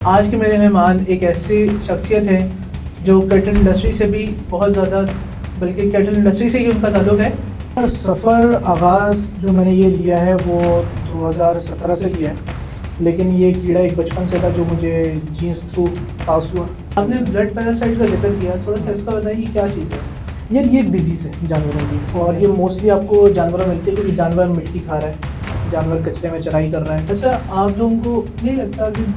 आज के मेरे मेहमान एक ऐसी शख्सियत हैं जो कैटल इंडस्ट्री से भी बहुत ज़्यादा, बल्कि कैटल इंडस्ट्री से ही उनका ताल्लुक़ है। और सफ़र आगाज़ जो मैंने ये लिया है वो 2017 से लिया है, लेकिन ये कीड़ा एक बचपन से था जो मुझे जीन्स थ्रू पास हुआ। आपने ब्लड पैरासाइट का जिक्र किया, थोड़ा सा इसका बताइए क्या चीज़ है? यार ये एक डिजीज़ है जानवरों की, और ये मोस्टली आपको जानवरों में मिलती है क्योंकि जानवर मिट्टी खा रहा है, जानवर कचरे में चराई कर रहा है। अच्छा, आप लोगों को नहीं लगता कि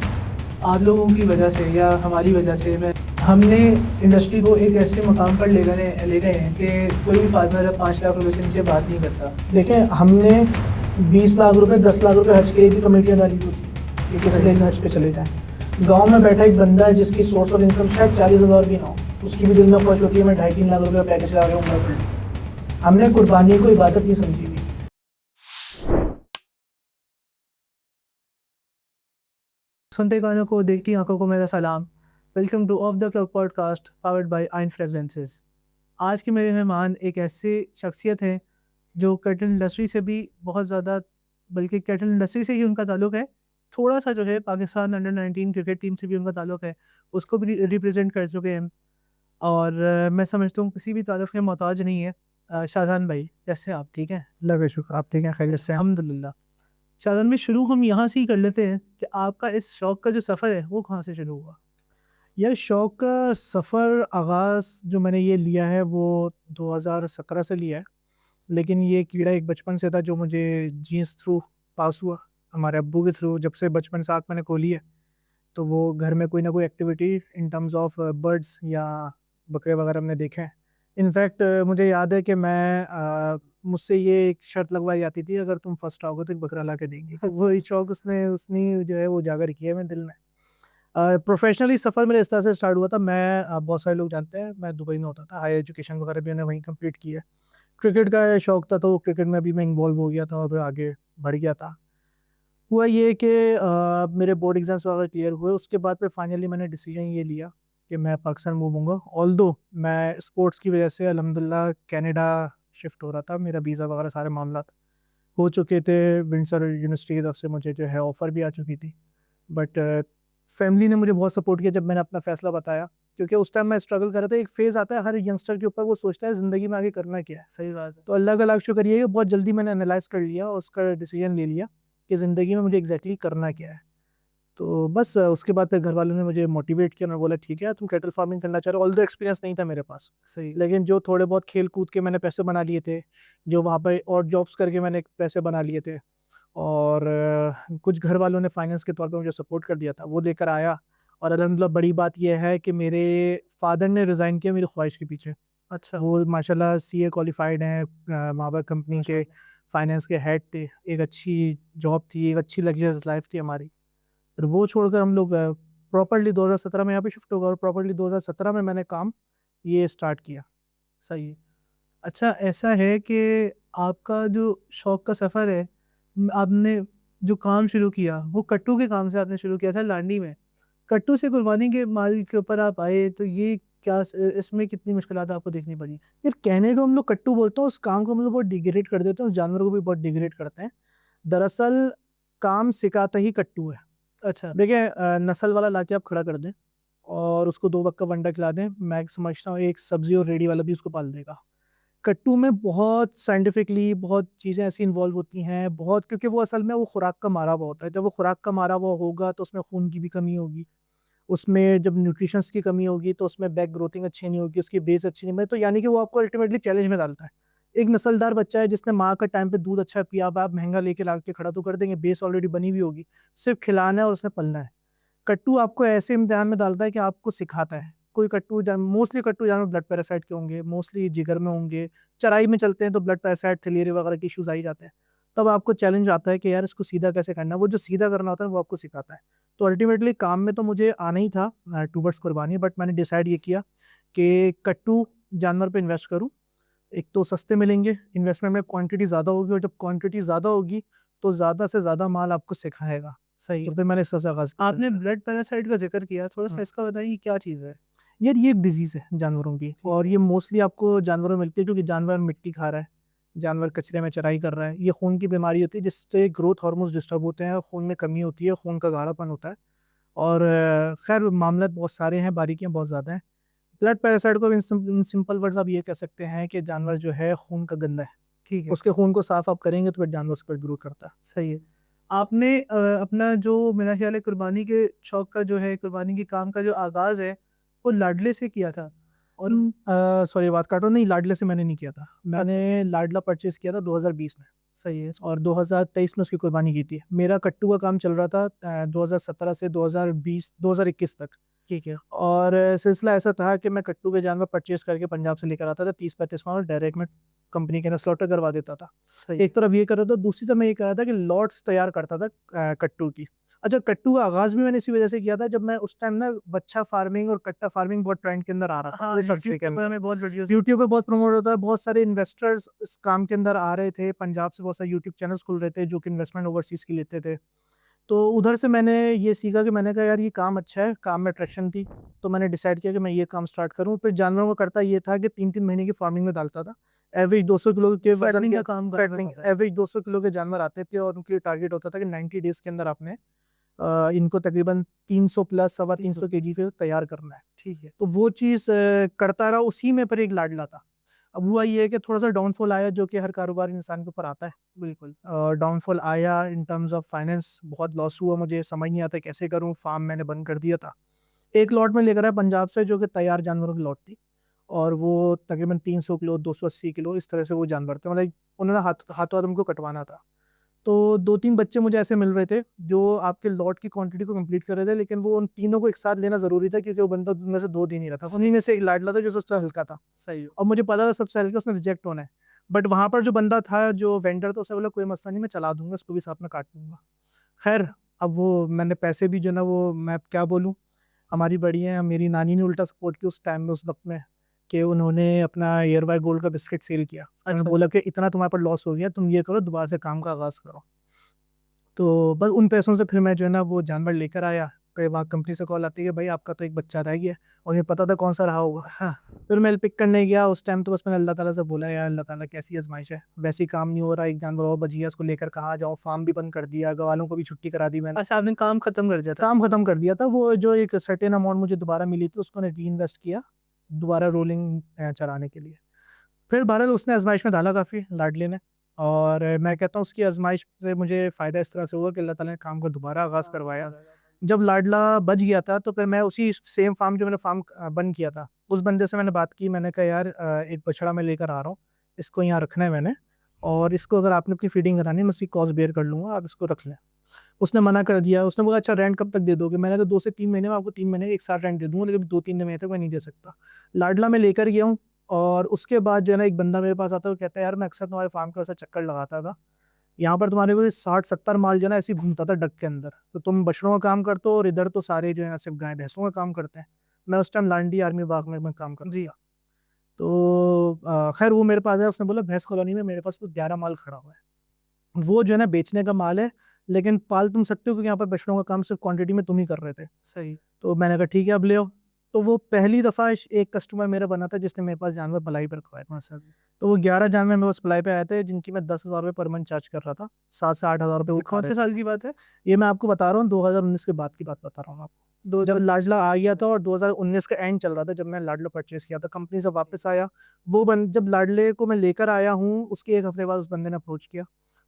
आप लोगों की वजह से या हमारी वजह से हमने इंडस्ट्री को एक ऐसे मकाम पर ले गए हैं कि कोई भी फार्मर अब 5 लाख रुपए से नीचे बात नहीं करता। देखें, हमने 20 लाख रुपए 10 लाख रुपए हज के लिए भी कमेटियाँ डाली होती कि किसी दिन हज पे चले जाएँ। गांव में बैठा एक बंदा है जिसकी सोर्स ऑफ इनकम शायद 40,000 भी ना हो, उसकी भी दिल में ख्वाहिश होती है मैं 2.5-3 लाख रुपये पैकेज लगा के उम्र कर लूँ। हमने कुर्बानी को इबादत नहीं समझी हुई। सुनते गानों को, देखती आंखों को मेरा सलाम। Welcome two of the club podcast powered by आइन फ्रेगरेंसेस। आज के मेरे मेहमान एक ऐसे शख्सियत हैं जो कैटल इंडस्ट्री से भी बहुत ज़्यादा, बल्कि कैटल इंडस्ट्री से ही उनका ताल्लुक़ है। थोड़ा सा जो है पाकिस्तान अंडर-19 क्रिकेट टीम से भी उनका ताल्लुक़ है, उसको भी रिप्रेजेंट कर चुके हैं। और मैं समझता हूँ किसी भी तारुफ़ के मोहताज नहीं है। शाहज़ान भाई, कैसे हैं आप? ठीक हैं? अल्लाह का शुक्र, आप ठीक हैं, खैरियत से हैं? अल्हम्दुलिल्लाह। शाहज़ान भाई, शुरू हम यहाँ से ही कर लेते हैं कि आपका इस शौक़ का जो सफ़र है वो कहाँ से शुरू हुआ? यार शौक़ का सफ़र आगाज़ जो मैंने ये लिया है वो 2017 से लिया है, लेकिन ये कीड़ा एक बचपन से था जो मुझे जीन्स थ्रू पास हुआ। हमारे अब्बू के थ्रू जब से बचपन से आँख मैंने खोली है, तो वो घर में कोई ना कोई activity in terms of birds या बकरे वगैरह हमने देखे हैं। इनफैक्ट मुझे याद है कि मुझसे ये एक शर्त लगवाई जाती थी, अगर तुम फर्स्ट आओगे तो एक बकरा ला के देंगे। वही शौक़ उसने उसने जो है वो उजागर किया है मेरे दिल में। प्रोफेशनली सफ़र मेरा इस तरह से स्टार्ट हुआ था। बहुत सारे लोग जानते हैं मैं दुबई में होता था, हायर एजुकेशन वगैरह भी मैंने वहीं कंप्लीट की है। क्रिकेट का शौक़ था तो क्रिकेट में भी मैं इन्वॉल्व हो गया था और फिर आगे बढ़ गया था। हुआ ये कि मेरे बोर्ड एग्ज़ाम्स वगैरह क्लियर हुए, उसके बाद फिर फाइनली मैंने डिसीजन ये लिया कि मैं पाकिस्तान मूव होऊँगा। ऑल्दो मैं स्पोर्ट्स की वजह से अल्हम्दुलिल्लाह कनाडा शिफ्ट हो रहा था, मेरा वीज़ा वगैरह सारे मामलात हो चुके थे। विंडसर यूनिवर्सिटी की तरफ से मुझे जो है ऑफ़र भी आ चुकी थी। बट फैमिली ने मुझे बहुत सपोर्ट किया जब मैंने अपना फ़ैसला बताया, क्योंकि उस टाइम मैं स्ट्रगल कर रहा था। एक फ़ेज़ आता है हर यंगस्टर के ऊपर, वो सोचता है ज़िंदगी में आगे करना क्या है। सही बात है। तो अल्लाह का लाख शुक्र ये है कि बहुत जल्दी मैंने एनालाइज़ कर लिया और उसका डिसीजन ले लिया कि ज़िंदगी में मुझे एग्ज़ैक्टली करना क्या है। तो बस उसके बाद फिर घरवालों ने मुझे मोटिवेट किया, उन्होंने बोला ठीक है तुम कैटल फार्मिंग करना चाह रहे हो। ऑल्दो एक्सपीरियंस नहीं था मेरे पास, सही। लेकिन जो थोड़े बहुत खेल कूद के मैंने पैसे बना लिए थे, जो वहाँ पे और जॉब्स करके मैंने पैसे बना लिए थे, और कुछ घर वालों ने फाइनेंस के तौर पे मुझे सपोर्ट कर दिया था, वो लेकर आया। और अल्हम्दुलिल्लाह बड़ी बात ये है कि मेरे फादर ने रिज़ाइन किया मेरी ख्वाहिश के पीछे। अच्छा। वो माशाल्लाह सीए क्वालिफाइड हैं, माबा कंपनी के माशाल्लाह। फाइनेंस के हेड थे। एक अच्छी जॉब थी, एक अच्छी लग्जरियस लाइफ थी हमारी। फिर वो छोड़कर हम लोग प्रॉपर्ली 2017 में यहाँ पे शिफ्ट हो गए और प्रॉपर्ली 2017 में मैंने काम ये स्टार्ट किया। सही है। अच्छा, ऐसा है कि आपका जो शौक़ का सफ़र है, आपने जो काम शुरू किया वो कट्टू के काम से आपने शुरू किया था लांडी में। कट्टू से कुर्बानी के माल के ऊपर आप आए, तो ये क्या इसमें कितनी मुश्किलात आपको देखनी पड़ी? यार कहने को हम लोग कट्टू बोलते हैं, उस काम को हम लोग बहुत डिग्रेड कर देते हैं, उस जानवर को भी बहुत डिग्रेड करते हैं। दरअसल काम सिखाता ही कट्टू है। अच्छा। देखिए नस्ल वाला लाके आप खड़ा कर दें और उसको 2 वक़्त का वंडा खिला दें, मैं समझता हूँ एक सब्ज़ी और रेडी वाला भी उसको पाल देगा। कट्टू में बहुत साइंटिफिकली बहुत चीज़ें ऐसी इन्वॉल्व होती हैं, बहुत, क्योंकि वो असल में वो खुराक का मारा हुआ होता है। जब वो खुराक का मारा हुआ होगा तो उसमें खून की भी कमी होगी। उसमें जब न्यूट्रिशंस की कमी होगी तो उसमें बैक ग्रोथिंग अच्छी नहीं होगी, उसकी बेस अच्छी नहीं बनी, तो यानी कि वो आपको अल्टीमेटली चैलेंज में डालता है। एक नस्लदार बच्चा है जिसने माँ का टाइम पे दूध अच्छा पिया, अब आप महँगा लेके ला के खड़ा तो कर देंगे, बेस ऑलरेडी बनी हुई होगी, सिर्फ़ खिलाना है और उसने पलना है। कट्टू आपको ऐसे इम्तिहान में डालता है कि आपको सिखाता है। कोई मोस्टली कट्टू जानवर ब्लड पैरासाइट के होंगे, मोस्टली जिगर में होंगे, चराई में चलते हैं तो ब्लड पैरासाइट, थैलेरिया वगैरह के इश्यूज़ आ ही जाते हैं। तब आपको चैलेंज आता है कि यार इसको सीधा कैसे करना है, वो जो सीधा करना होता है वो आपको सिखाता है। तो अल्टीमेटली काम में तो मुझे आना ही था टुवर्ड्स कुर्बानी, बट मैंने डिसाइड ये किया कि कट्टू जानवर पे इन्वेस्ट करूँ। एक तो सस्ते मिलेंगे, इन्वेस्टमेंट में क्वांटिटी ज़्यादा होगी और जब क्वांटिटी ज़्यादा होगी तो ज़्यादा से ज़्यादा माल आपको सिखाएगा। सही तो है। फिर मैंने इस तरह से आगाज़ किया। आपने ब्लड पैरासाइट का ज़िक्र किया, थोड़ा-सा हाँ। इसका बताइए क्या चीज़ है? यार ये एक डिज़ीज़ है जानवरों की, ठीक और है। ये मोस्टली आपको जानवरों में मिलती है क्योंकि जानवर मिट्टी खा रहा है, जानवर कचरे में चराई कर रहा है। ये खून की बीमारी होती है जिससे ग्रोथ हार्मोन्स डिस्टर्ब होते हैं, खून में कमी होती है, खून का गाढ़ापन होता है और खैर मामला बहुत सारे हैं, बारीकियाँ बहुत ज़्यादा हैं। ब्लड पैरासाइट को इन सिंपल वर्ड्स आप ये कह सकते हैं कि जानवर जो है खून का गंदा है, ठीक है, उसके खून को साफ आप करेंगे तो फिर जानवर उस पर ग्रो करता है। सही है। आपने अपना जो मेरा ख्याल है कुर्बानी के शौक का जो है, कुर्बानी के काम का जो आगाज़ है, वो लाडले से किया था और सॉरी बात काटो, नहीं लाडले से मैंने नहीं किया था, अच्छा, मैंने लाडला परचेज़ किया था 2020 में सही है, और 2023 में उसकी कुर्बानी की थी। मेरा कट्टू का काम चल रहा था 2017 से 2021 तक। ठीक है, और सिलसिला ऐसा था कि मैं कट्टू के जानवर परचेज़ करके पंजाब से लेकर आता था 30-35 माल, डायरेक्ट मैं कंपनी के अंदर स्लॉटर करवा देता था। सही है, एक तरफ ये कर रहा था, दूसरी तरफ मैं ये कर रहा था कि लॉट्स तैयार करता था कट्टू की। अच्छा, कट्टू का आगाज़ भी मैंने इसी वजह से किया था, जब मैं उस टाइम ना बच्चा फार्मिंग और कट्टा फार्मिंग बहुत ट्रेंड के अंदर आ रहा था हाँ, उस अरसे के यूट्यूब पर अंदर। हमें बहुत वीडियोज़ यूट्यूब पे बहुत प्रमोट होता है, बहुत सारे इन्वेस्टर्स इस काम के अंदर आ रहे थे, पंजाब से बहुत सारे यूट्यूब चैनल्स खुल रहे थे जो कि इन्वेस्टमेंट ओवरसीज़ की लेते थे। तो उधर से मैंने ये सीखा कि मैंने कहा यार ये काम अच्छा है, काम में अट्रैक्शन थी, तो मैंने डिसाइड किया कि मैं ये काम स्टार्ट करूँ। फिर जानवरों को करता ये था कि 3-3 महीने की फार्मिंग में डालता था। एवरेज 200 किलो के वज़न फैटनिंग के का काम फैटनिंग होता है। एवरेज 200 किलो के जानवर आते थे और उनकी टारगेट होता था कि 90 डेज़ के अंदर आपने इनको तकरीबन 300 प्लस सवा 300 केजी पे तैयार करना है। ठीक है, तो वो चीज़ करता रहा, उसी में फिर एक लाडला था। अब हुआ ये है कि थोड़ा-सा डाउनफॉल आया जो कि हर कारोबारी इंसान के ऊपर आता है। बिल्कुल, डाउनफॉल आया इन टर्म्स ऑफ फाइनेंस, बहुत लॉस हुआ, मुझे समझ नहीं आता कैसे करूँ, फार्म मैंने बंद कर दिया था। एक लॉट में लेकर आया पंजाब से जो कि तैयार जानवरों की लॉट थी और वो तकरीबन 300 किलो, 280 किलो इस तरह से वो जानवर थे, मतलब उन्होंने हाथों-हाथ हमको कटवाना था। तो 2-3 बच्चे मुझे ऐसे मिल रहे थे जो आपके लॉट की क्वांटिटी को कंप्लीट कर रहे थे, लेकिन वो उन तीनों को एक साथ लेना ज़रूरी था क्योंकि वो बंदा उनमें से 2 दे नहीं रहा था। उन्हीं में से एक लाडला था जो सबसे हल्का था सही है, और मुझे पता था सबसे हल्का उसने रिजेक्ट होना है। बट वहाँ पर जो बंदा था, जो वेंडर था, उसने बोला कोई मसला नहीं, मैं चला दूँगा, इसको भी साथ में काट लूँगा। ख़ैर, अब वो मैंने पैसे भी जो है ना वो मैं अब क्या बोलूँ, हमारी बड़ी हैं, मेरी नानी ने उल्टा सपोर्ट किया उस टाइम में, उस वक़्त में, कि उन्होंने अपना एयर बाय गोल्ड का बिस्किट सेल किया। उन्होंने अच्छा, बोला अच्छा, कि इतना तुम्हारे पास लॉस हो गया, तुम ये करो दोबारा से काम का आगाज़ करो। तो बस उन पैसों से फिर मैं जो है ना वो जानवर लेकर आया। फिर वहाँ कंपनी से कॉल आती है, भाई आपका तो एक बच्चा रह गया है और ये पता था कौन-सा रहा होगा। हाँ, फिर मैं पिक करने गया, उस टाइम तो बस मैंने अल्लाह ताला से बोला, यार अल्लाह ताला कैसी आज़माइश है, वैसे ही काम नहीं हो रहा, एक जानवर और बच गया, इसको लेकर कहाँ जाऊँ, फार्म भी बंद कर दिया, घरवालों को भी छुट्टी करा दी मैंने। अच्छा आपने काम खत्म कर दिया था। काम खत्म कर दिया था, वो जो एक सर्टेन अमाउंट मुझे दोबारा मिली थी उसको मैंने रीइन्वेस्ट किया, दोबारा रोलिंग चलाने के लिए। फिर बहरहाल उसने आज़माइश में डाला काफ़ी, लाडले ने, और मैं कहता हूँ उसकी आज़माइश से मुझे फ़ायदा इस तरह से हुआ कि अल्लाह ताला ने काम को दोबारा आगाज़ करवाया। जब लाडला बच गया था तो फिर मैं उसी सेम फार्म जो मैंने फार्म बंद किया था, उस बंदे से मैंने बात की, मैंने कहा यार एक बछड़ा मैं लेकर आ रहा हूँ, इसको यहाँ रखना है मैंने और इसको अगर आपने अपनी फीडिंग करानी है मैं उसकी कॉस्ट बेयर कर लूँगा, आप इसको रख लें। उसने मना कर दिया, उसने बोला अच्छा रेंट कब तक दे दोगे? मैंने कहा 2 से 3 महीने में आपको 3 महीने एक साथ रेंट दे दूँगा, लेकिन 2-3 महीने तक मैं नहीं दे सकता। लाडला मैं लेकर गया हूँ और उसके बाद जो है ना एक बंदा मेरे पास आता है, वो कहता है यार मैं अक्सर तुम्हारे फार्म के ऐसा चक्कर लगाता था। यहाँ पर तुम्हारे को 60-70 माल जो है ना ऐसे ही घूमता था डक के अंदर। तो तुम बछड़ों का काम करते हो और इधर तो सारे जो है ना सिर्फ़ गाय-भैंसों का काम करते हैं। मैं उस टाइम लांडी आर्मी बाग में मैं काम करता जी, था। तो खैर वो मेरे पास आया, उसने बोला भैंस कॉलोनी में मेरे पास कुछ 11 माल खड़ा हुआ है। वो जो है ना बेचने का माल है, लेकिन पाल तुम सकते हो क्योंकि यहाँ पर बछड़ों का काम सिर्फ़ क्वांटिटी में तुम ही कर रहे थे। सही, तो मैंने कहा ठीक है अब ले आओ। तो वो पहली दफ़ा एक कस्टमर मेरा बना था जिसने मेरे पास जानवर पलाई पे रखवाए थे। माशाल्लाह। तो वो 11 जानवर मेरे पास पलाई पे आए थे जिनकी मैं ₹10,000 पर मंथ चार्ज कर रहा था। 7 से 8,000 रुपए वो ये खा कौन रहे से थे। साल की बात है? ये मैं आपको बता रहा हूँ 2019 के बाद की बात बता रहा हूँ मैं आपको। जब 2000 लाडला आ गया था और 2019 का एंड चल रहा था जब मैं लाडला परचेज़ किया था, कंपनी से वापस आया। वो बन जब लाडले को मैं लेकर आया हूँ, उसके 1 हफ्ते बाद उस बंदे ने अप्रोच किया।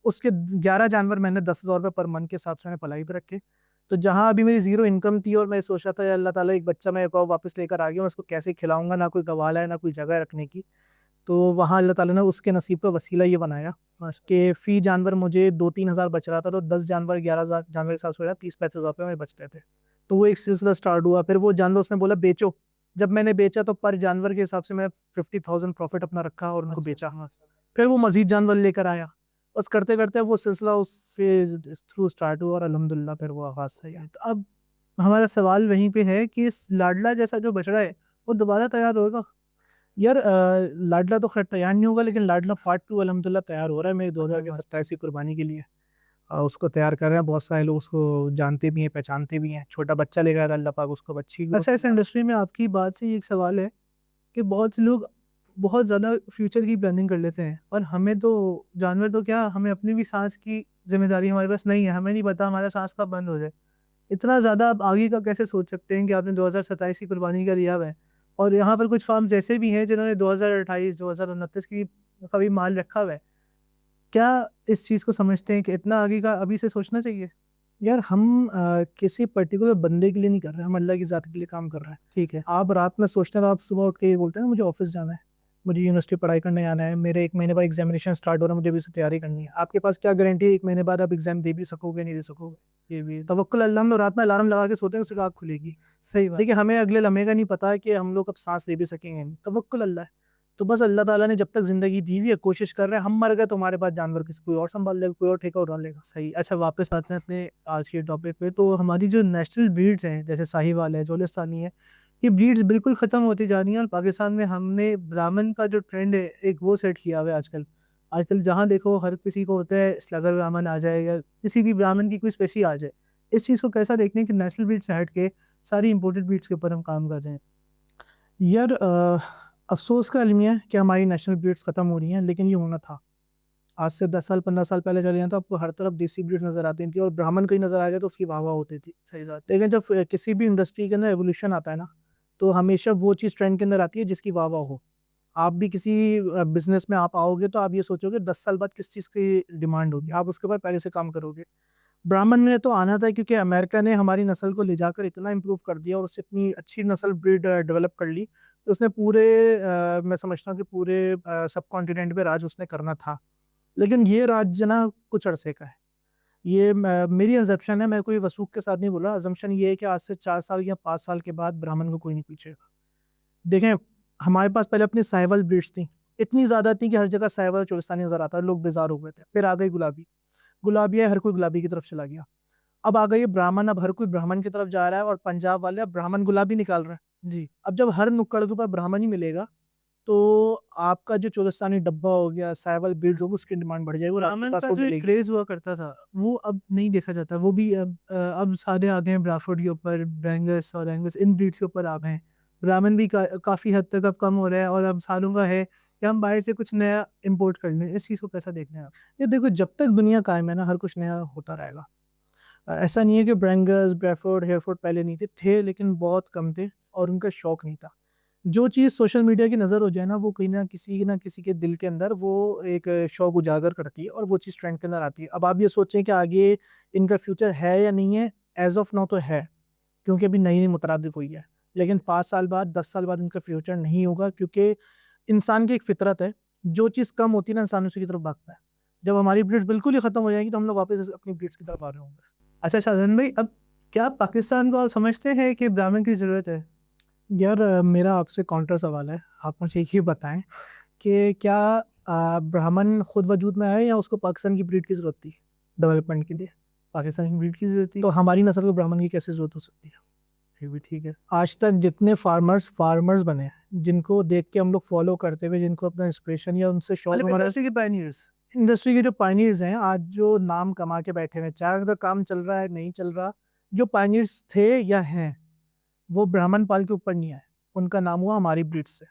उसके 11 जानवर मैंने ₹10,000 पर मंथ के हिसाब से मैंने पलाई पे रखे। तो जहाँ अभी मेरी ज़ीरो इनकम थी और मैं सोच रहा था या अल्लाह ताला एक बच्चा मैं एक और वापस लेकर आ गया, मैं उसको कैसे खिलाऊँगा, ना कोई गवाला है, ना कोई जगह रखने की। तो वहाँ अल्लाह ताला ने उसके नसीब का वसीला ये बनाया माशा कि फ़ी जानवर मुझे 2-3 हज़ार बच रहा था, तो 10 जानवर 11,000 जानवर के हिसाब से हो रहा 30-35 हज़ार रुपए में बच रहे थे। तो वो एक सिलसिला स्टार्ट हुआ, फिर वो जानवर उसने बोला बेचो। जब मैंने बेचा तो पर जानवर के हिसाब से मैं 50,000 प्रॉफ़िट अपना रखा और उनको बेचा। माशाल्लाह, फिर वो मज़ीद जानवर लेकर आया। बस करते-करते वो सिलसिला उसके थ्रू स्टार्ट हुआ और अल्हम्दुलिल्लाह फिर वो आगाज़ हो सही गया। है। तो अब हमारा सवाल वहीं पे है कि इस लाडला जैसा जो बछड़ा है, वो दोबारा तैयार होएगा? यार लाडला तो ख़ैर तैयार नहीं होगा, लेकिन लाडला पार्ट 2 अल्हम्दुलिल्लाह तैयार हो रहा है मेरी अच्छा, माशा 2027 की कुर्बानी के लिए। उसको तैयार कर रहे हैं, बहुत सारे लोग उसको जानते भी हैं, पहचानते भी हैं। छोटा बच्चा लेकर आया था, अल्लाह पाक उसको अच्छी ग्रोथ अच्छा इस दिया। इंडस्ट्री में आपकी बात से ये एक सवाल है कि बहुत से लोग बहुत ज़्यादा फ्यूचर की प्लानिंग कर लेते हैं और हमें तो जानवर तो क्या हमें अपनी भी साँस की ज़िम्मेदारी हमारे पास नहीं है, हमें नहीं पता हमारा साँस कब बंद हो जाए। इतना ज़्यादा आप आगे का कैसे सोच सकते हैं कि आपने 2027 की कुर्बानी का लिया हुआ है और यहाँ पर कुछ फार्म्स ऐसे भी हैं जिन्होंने 2028 2029 की का भी माल रखा हुआ है। क्या इस चीज़ को समझते हैं कि इतना आगे का अभी से सोचना चाहिए? यार हम किसी पर्टिकुलर बंदे के लिए नहीं कर रहे हैं, हम अल्लाह की ज़ात के लिए काम कर रहे हैं। ठीक है। आप रात में सोचते हैं तो आप सुबह उठ के ये बोलते हैं ना मुझे ऑफिस जाना है, मुझे यूनिवर्सिटी पढ़ाई करने जाना है, मेरे 1 महीने बाद एग्जामिनेशन स्टार्ट हो रहा है, मुझे अभी से तैयारी करनी है। आपके पास क्या गारंटी है 1 महीने बाद आप एग्जाम दे भी सकोगे, नहीं दे सकोगे? ये भी तवक्कुल अल्लाह में रात में अलार्म लगा के सोते हैं, उससे आँख खुलेगी। सही बात। देखिए हमें अगले लम्हे का नहीं पता है कि हम लोग कब सांस ले भी सकेंगे नहीं, तवक्कुल अल्लाह है। तो बस अल्लाह ताला ने जब तक ज़िंदगी दी हुई है कोशिश कर रहे हैं, हम मर गए तो हमारे पास जानवर किसी कोई और संभाल लेगा, कोई और ठेका उठा लेगा। सही। अच्छा, वापस आते हैं अपने आज के टॉपिक पे। तो हमारी जो नेशनल ब्रीड्स हैं जैसे साहिवाल है, जोलिस्तानी है, ये ब्रीड्स बिल्कुल ख़त्म होती जा रही हैं और पाकिस्तान में हमने ब्राह्मण का जो ट्रेंड है एक वो सेट किया हुआ है आजकल। आजकल जहाँ देखो हर किसी को होता है स्लगर ब्राह्मण आ जाए या किसी भी ब्राह्मण की कोई स्पेशी आ जाए। इस चीज़ को कैसा देखते हैं कि नेशनल ब्रीड से हट के सारी इम्पोर्टेड ब्रीड्स के ऊपर हम काम कर रहे हैं? यार अफ़सोस का अलमिया है कि हमारी नेशनल ब्रीड्स ख़त्म हो रही हैं, लेकिन ये होना था। आज से 10 साल 15 साल पहले चले जाएँ तो आपको हर तरफ देसी ब्रीड्स नज़र आती थी और ब्राह्मण कहीं नज़र आ जाए तो उसकी वाह-वाह होती थी। सही बात। लेकिन जब किसी भी इंडस्ट्री के अंदर एवोल्यूशन आता है ना, तो हमेशा वो चीज़ ट्रेंड के अंदर आती है जिसकी वाह-वाह हो। आप भी किसी बिज़नेस में आप आओगे तो आप ये सोचोगे 10 साल बाद किस चीज़ की डिमांड होगी, आप उसके ऊपर पहले से काम करोगे। ब्राह्मण में तो आना था क्योंकि अमेरिका ने हमारी नस्ल को ले जाकर इतना इम्प्रूव कर दिया और उससे इतनी अच्छी नस्ल ब्रीड डेवलप कर ली, तो उसने पूरे मैं समझता हूँ कि पूरे सबकॉन्टिनेंट पे राज उसने करना था। लेकिन ये राज्य ना कुछ अरसे का है। ये मेरी अज़म्पशन है, मैं कोई वसूख के साथ नहीं बोल रहा, अज़म्पशन ये है कि आज से 4 साल या 5 साल के बाद ब्राह्मण को कोई नहीं पूछेगा। देखें, हमारे पास पहले अपनी साहिवाल ब्रीड्स थी, इतनी ज़्यादा थी कि हर जगह साहिवाल और चोलिस्तानी नज़र आता था, लोग बेज़ार हो गए थे। फिर आ गई गुलाबी, गुलाबी है, हर कोई गुलाबी की तरफ चला गया। अब आ गई है ब्राह्मण, अब हर कोई ब्राह्मण की तरफ जा रहा है और पंजाब वाले अब ब्राह्मण गुलाबी निकाल रहे हैं। जी। अब जब हर नुक्कड़ के ऊपर ब्राह्मण ही मिलेगा, तो आपका जो चोलिस्तानी डब्बा हो गया, साहिवाल ब्रीड्स हो गई, उसकी डिमांड बढ़ जाएगी और आपके ब्राह्मण पास का वो जो एक मिलेगी। क्रेज़ हुआ करता था, वो अब नहीं देखा जाता। वो भी अब सारे आ गए हैं ब्राफ़ोर्ड के ऊपर, ब्रेंगस और एंगस इन ब्रीड्स के ऊपर आ गए हैं। ब्राह्मण भी काफ़ी हद तक अब कम हो रहा है और अब सालों का है कि हम बाहर से कुछ नया इम्पोर्ट कर लें। इस चीज़ को कैसा देख रहे हैं आप? ये देखो जब तक दुनिया कायम है ना, हर कुछ नया होता रहेगा। ऐसा नहीं है कि ब्रेंगस, ब्रेफोर्ड, हेयरफोर्ड पहले नहीं थे, लेकिन बहुत कम थे और उनका शौक नहीं था। जो चीज़ सोशल मीडिया की नज़र हो जाए ना, वो कहीं न किसी के दिल के अंदर वो एक शौक उजागर करती है और वो चीज़ ट्रेंड के अंदर आती है। अब आप ये सोचें कि आगे इनका फ्यूचर है या नहीं है, ऐज़ ऑफ नाउ तो है, क्योंकि अभी नई-नई मुतरादिफ हुई है। लेकिन 5 साल बाद, 10 साल बाद इनका फ्यूचर नहीं होगा क्योंकि इंसान की एक फ़ितरत है, जो चीज़ कम होती है ना इंसान उसी की तरफ भागता है। जब हमारी ब्रीड्स बिल्कुल ही खत्म हो जाएँगी तो हम लोग वापस अपनी ब्रीड्स की तरफ आ रहे होंगे। अच्छा शाहज़ान भाई, अब क्या पाकिस्तान को आप समझते हैं कि ब्राह्मण की ज़रूरत है? यार मेरा आपसे काउंटर सवाल है। आप मुझे ये बताएँ कि क्या ब्राह्मण खुद वजूद में आया या उसको पाकिस्तान की ब्रीड की ज़रूरत थी डेवलपमेंट के लिए? पाकिस्तान की ब्रीड की ज़रूरत थी? तो हमारी नस्ल को ब्राह्मण की कैसे ज़रूरत हो सकती है? ये भी ठीक है। आज तक जितने फार्मर्स बने हैं, जिनको देख के हम लोग फ़ॉलो करते हुए, जिनको अपना इंस्पिरेशन या उनसे शौक मतलब हमारा इंडस्ट्री के पायनियर्स। इंडस्ट्री के जो पायनियर्स हैं, आज जो नाम कमा के बैठे हुए हैं, चाहे उनका काम चल रहा है, नहीं चल रहा, जो पायनियर्स थे या हैं, वो ब्राह्मण पाल के ऊपर नहीं आए। उनका नाम हुआ हमारी ब्रीड से।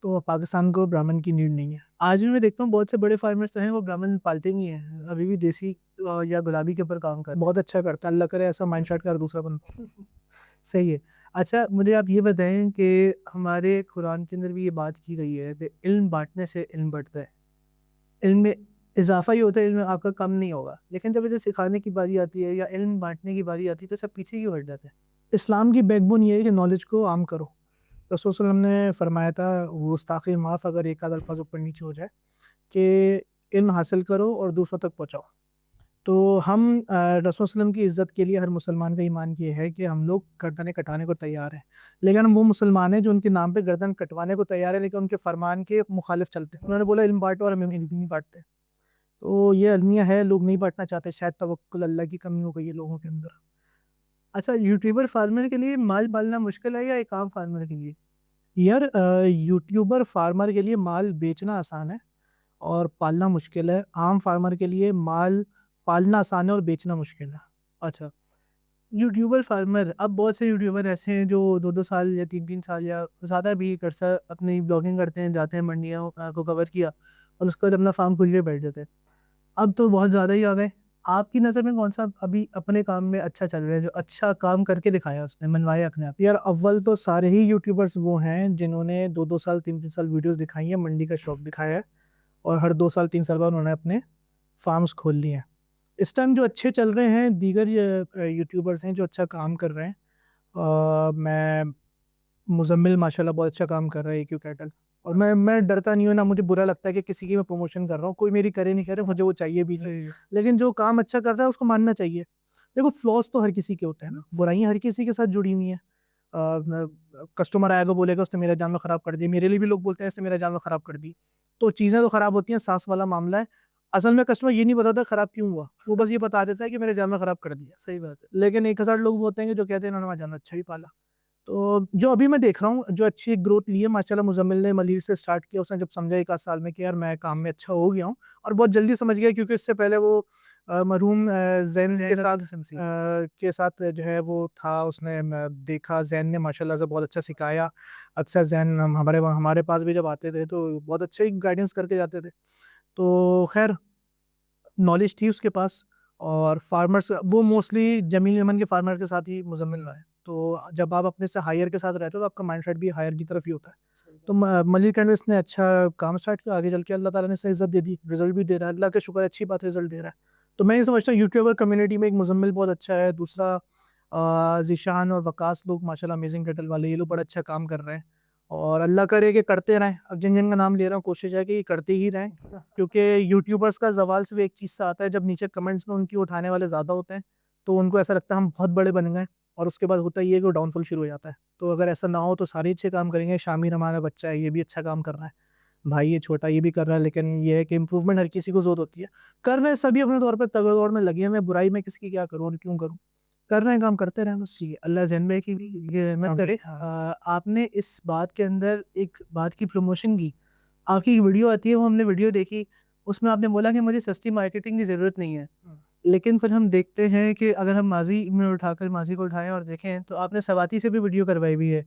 तो पाकिस्तान को ब्राह्मण की नीड नहीं है। आज भी मैं देखता हूँ बहुत से बड़े फार्मर्स तो हैं वो ब्राह्मण पालते नहीं हैं। अभी भी देसी या गुलाबी के ऊपर काम कर रहे हैं। बहुत अच्छा करता है, अल्लाह करे ऐसा माइंडसेट का हर दूसरा बंदा। सही है। अच्छा, मुझे आप ये बताएँ कि हमारे कुरान के अंदर भी ये बात की गई है कि इल्म बाँटने से इल्म बढ़ता है। इल्म में इज़ाफ़ा ही होता है, इल्म आपका कम नहीं होगा। लेकिन जब इसे सिखाने की बारी आती है या इल्म बाँटने की बारी आती है तो सब पीछे क्यों हट जाते हैं? इस्लाम की बैकबोन ये है कि नॉलेज को आम करो। रसूल सल्लल्लाहु अलैहि वसल्लम ने फरमाया था, गुस्ताखी माफ़ अगर एक आध अल्फ़ाज़ ऊपर नीचे हो जाए, कि इल्म हासिल करो और दूसरों तक पहुँचाओ। तो हम रसूल सल्लल्लाहु अलैहि वसल्लम की इज़्ज़त के लिए हर मुसलमान का ईमान ये है कि हम लोग गर्दनें कटाने को तैयार हैं। लेकिन हम वो मुसलमान हैं जो उनके नाम पे गर्दन कटवाने को तैयार है, लेकिन उनके फरमान के मुखालिफ चलते हैं। उन्होंने बोला इल्म बाँटो और हम इल्म नहीं बाँटते। तो ये अलमिया है, लोग नहीं बाँटना चाहते, शायद तवक्कुल अल्लाह की कमी हो गई है लोगों के अंदर। अच्छा, यूट्यूबर फार्मर के लिए माल पालना मुश्किल है या एक आम फार्मर के लिए? यार यूट्यूबर फार्मर के लिए माल बेचना आसान है और पालना मुश्किल है। आम फार्मर के लिए माल पालना आसान है और बेचना मुश्किल है। अच्छा, यूट्यूबर फार्मर, अब बहुत से यूट्यूबर ऐसे हैं जो 2-2 साल या 3-3 साल या ज़्यादा भी एक अरसा अपनी ब्लॉगिंग करते हैं, जाते हैं मंडियों को कवर किया और उसके बाद अपना फार्म खुल के बैठ जाते हैं। अब तो बहुत ज़्यादा ही आ गए। आपकी नज़र में कौन सा अभी अपने काम में अच्छा चल रहा है, जो अच्छा काम करके दिखाया उसने, मनवाया अपने आप? यार अव्वल तो सारे ही यूट्यूबर्स वो हैं जिन्होंने 2-2 साल 3-3 साल वीडियोस दिखाई हैं, मंडी का शौक दिखाया है और हर 2 साल 3 साल बाद उन्होंने अपने फार्म्स खोल लिए हैं। इस टाइम जो अच्छे चल रहे हैं दीगर यूट्यूबर्स हैं जो अच्छा काम कर रहे हैं। मैं मुज़म्मिल माशाल्लाह बहुत अच्छा काम कर रहा है एक्यू कैटल, और मैं डरता नहीं हूँ, ना मुझे बुरा लगता है कि किसी की मैं प्रमोशन कर रहा हूँ, कोई मेरी करे नहीं करे, मुझे वो चाहिए भी नहीं। सही है। लेकिन जो काम अच्छा कर रहा है उसको मानना चाहिए। देखो फ्लॉस तो हर किसी के होते हैं ना, बुराइयाँ हर किसी के साथ जुड़ी हुई हैं। कस्टमर आएगा बोलेगा उसने मेरा जानवर ख़राब कर दिया, मेरे लिए भी लोग बोलते हैं इसने मेरा जानवर ख़राब कर दी। तो चीज़ें तो ख़राब होती हैं, साँस वाला मामला है। असल में कस्टमर ये नहीं बताता ख़राब क्यों हुआ, वो बस ये बता देता है कि मेरे जानवर ख़राब कर दिया। सही बात है। लेकिन 1000 लोग होते हैं कि जो कहते हैं इन्होंने हमारा जानवर अच्छा भी पाला। तो जो अभी मैं देख रहा हूँ, जो अच्छी एक ग्रोथ ली है माशाल्लाह, मुज़म्मिल ने मलीर से स्टार्ट किया, उसने जब समझा 1 आध साल में कि यार मैं काम में अच्छा हो गया हूँ, और बहुत जल्दी समझ गया क्योंकि इससे पहले वो मरहूम ज़ैन के साथ जो है वो था, उसने देखा ज़ैन ने माशाल्लाह से बहुत अच्छा सिखाया। अक्सर ज़ैन हमारे पास भी जब आते थे तो बहुत अच्छा ही गाइडेंस करके जाते थे। तो खैर नॉलेज थी उसके पास, और फार्मर्स वो मोस्टली जमील यमन के फार्मर के साथ ही मुज़म्मिल रहा है। तो जब आप अपने से हायर के साथ रहते हो तो आपका माइंडसेट भी हायर की तरफ ही होता है। सही तो बात। मलिक कैनवस ने अच्छा काम स्टार्ट किया, आगे चल के अल्लाह ताला ने सही इज़्ज़त दे दी, रिज़ल्ट भी दे रहा है, अल्लाह का शुक्र है, अच्छी बात है रिज़ल्ट दे रहा है। तो मैं ये समझता हूँ यूट्यूबर कम्युनिटी में एक मुज़म्मिल बहुत अच्छा है, दूसरा ज़ीशान और वकास लोग माशाल्लाह अमेज़िंग कैटल वाले, ये लोग बड़ा अच्छा काम कर रहे हैं, और अल्लाह करे कि करते रहें। अब जिन-जिन का नाम ले रहा हूँ कोशिश है कि ये करते ही रहें, क्योंकि यूट्यूबर्स का ज़वाल सिर्फ़ एक चीज़ से आता है, जब नीचे कमेंट्स में उनकी उठाने वाले ज़्यादा होते हैं, तो उनको ऐसा लगता है हम बहुत बड़े बन गए, और उसके बाद होता ये है कि वो डाउनफॉल शुरू हो जाता है। तो अगर ऐसा ना हो तो सारे अच्छे काम करेंगे। शामिर हमारा बच्चा है, ये भी अच्छा काम कर रहा है। भाई ये छोटा ये भी कर रहा है, लेकिन ये है कि इम्प्रूवमेंट हर किसी को ज़रूरत होती है। कर रहे हैं सभी अपने तौर पे, तगड़-दौड़ में लगे हैं, मैं बुराई में किसकी क्या करूँ और क्यों करूँ? कर रहे हैं काम, करते रहें बस। जी, अल्लाह ज़िन में की भी ये रहमत करे। हाँ। आपने इस बात के अंदर एक बात की प्रमोशन की। आपकी एक वीडियो आती है, वो हमने वीडियो देखी, उसमें आपने बोला कि मुझे सस्ती मार्केटिंग की ज़रूरत नहीं है। हुँ। लेकिन फिर हम देखते हैं कि अगर हम माज़ी को उठाएँ और देखें, तो आपने स्वाति से भी वीडियो करवाई हुई है,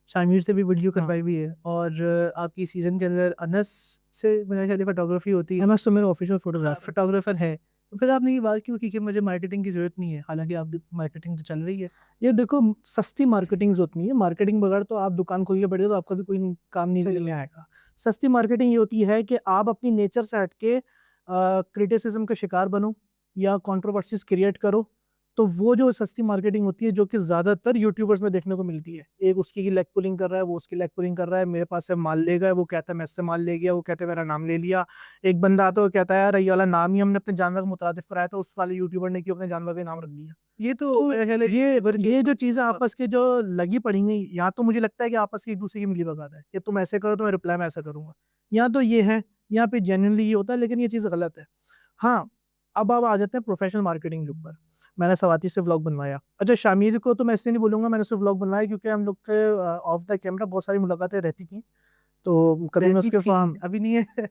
शामिर से भी वीडियो हाँ। करवाई हुई है, और आपकी सीज़न के अंदर अनस से मेरे ख्याल फोटोग्राफी होती है। एमएस तो मेरा ऑफिशियल फोटोग्राफर है। फोटोग्राफर है। तो फिर आपने ये बात क्यों की कि मुझे मार्केटिंग की ज़रूरत नहीं है? हालाँकि आप मार्केटिंग तो चल रही है। ये देखो सस्ती मार्केटिंग ज़रूरत नहीं है, मार्केटिंग बगैर तो आप दुकान खोल के बैठे हो तो आपका भी कोई काम नहीं सही चलने बात। आएगा। सस्ती मार्केटिंग ये होती है कि आप अपनी नेचर से हट के क्रिटिसिज़्म का शिकार बनो या कंट्रोवर्सीज़ क्रिएट करो, तो वो जो सस्ती मार्केटिंग होती है जो कि ज़्यादातर यूट्यूबर्स में देखने को मिलती है। एक उसकी की लेग पुलिंग कर रहा है, वो उसकी लेग पुलिंग कर रहा है, मेरे पास से माल ले गए, वो कहता है मैं इससे माल ले गया, वो कहते हैं मेरा नाम ले लिया। एक बंदा आता है वो कहता है यार ये वाला नाम ही हमने अपने जानवर के मुतरादिफ कराया था, उस वाले यूट्यूबर ने क्यों अपने जानवर का नाम रख दिया? ये तो तो मेरे ख्याल है ये जो चीज़ें आपस के जो लगी पड़ी हैं, यहाँ तो मुझे लगता है कि आपस की एक-दूसरे की मिली-भगत है, कि तुम ऐसे करो तो मैं रिप्लाई मैं ऐसा करूँगा। यहाँ तो ये है, यहाँ पे जेन्युइनली ये होता है, लेकिन ये चीज़ गलत है। हाँ, अब आ जाते हैं प्रोफेशनल मार्केटिंग के ऊपर। मैंने स्वाति से व्लॉग बनवाया। अच्छा शामिर को तो मैं इसलिए नहीं बोलूँगा मैंने उससे व्लॉग बनवाया क्योंकि हम लोग के ऑफ द कैमरा बहुत सारी मुलाकातें रहती थी। तो कभी मैं रहती उसके थी, फार्म अभी नहीं है।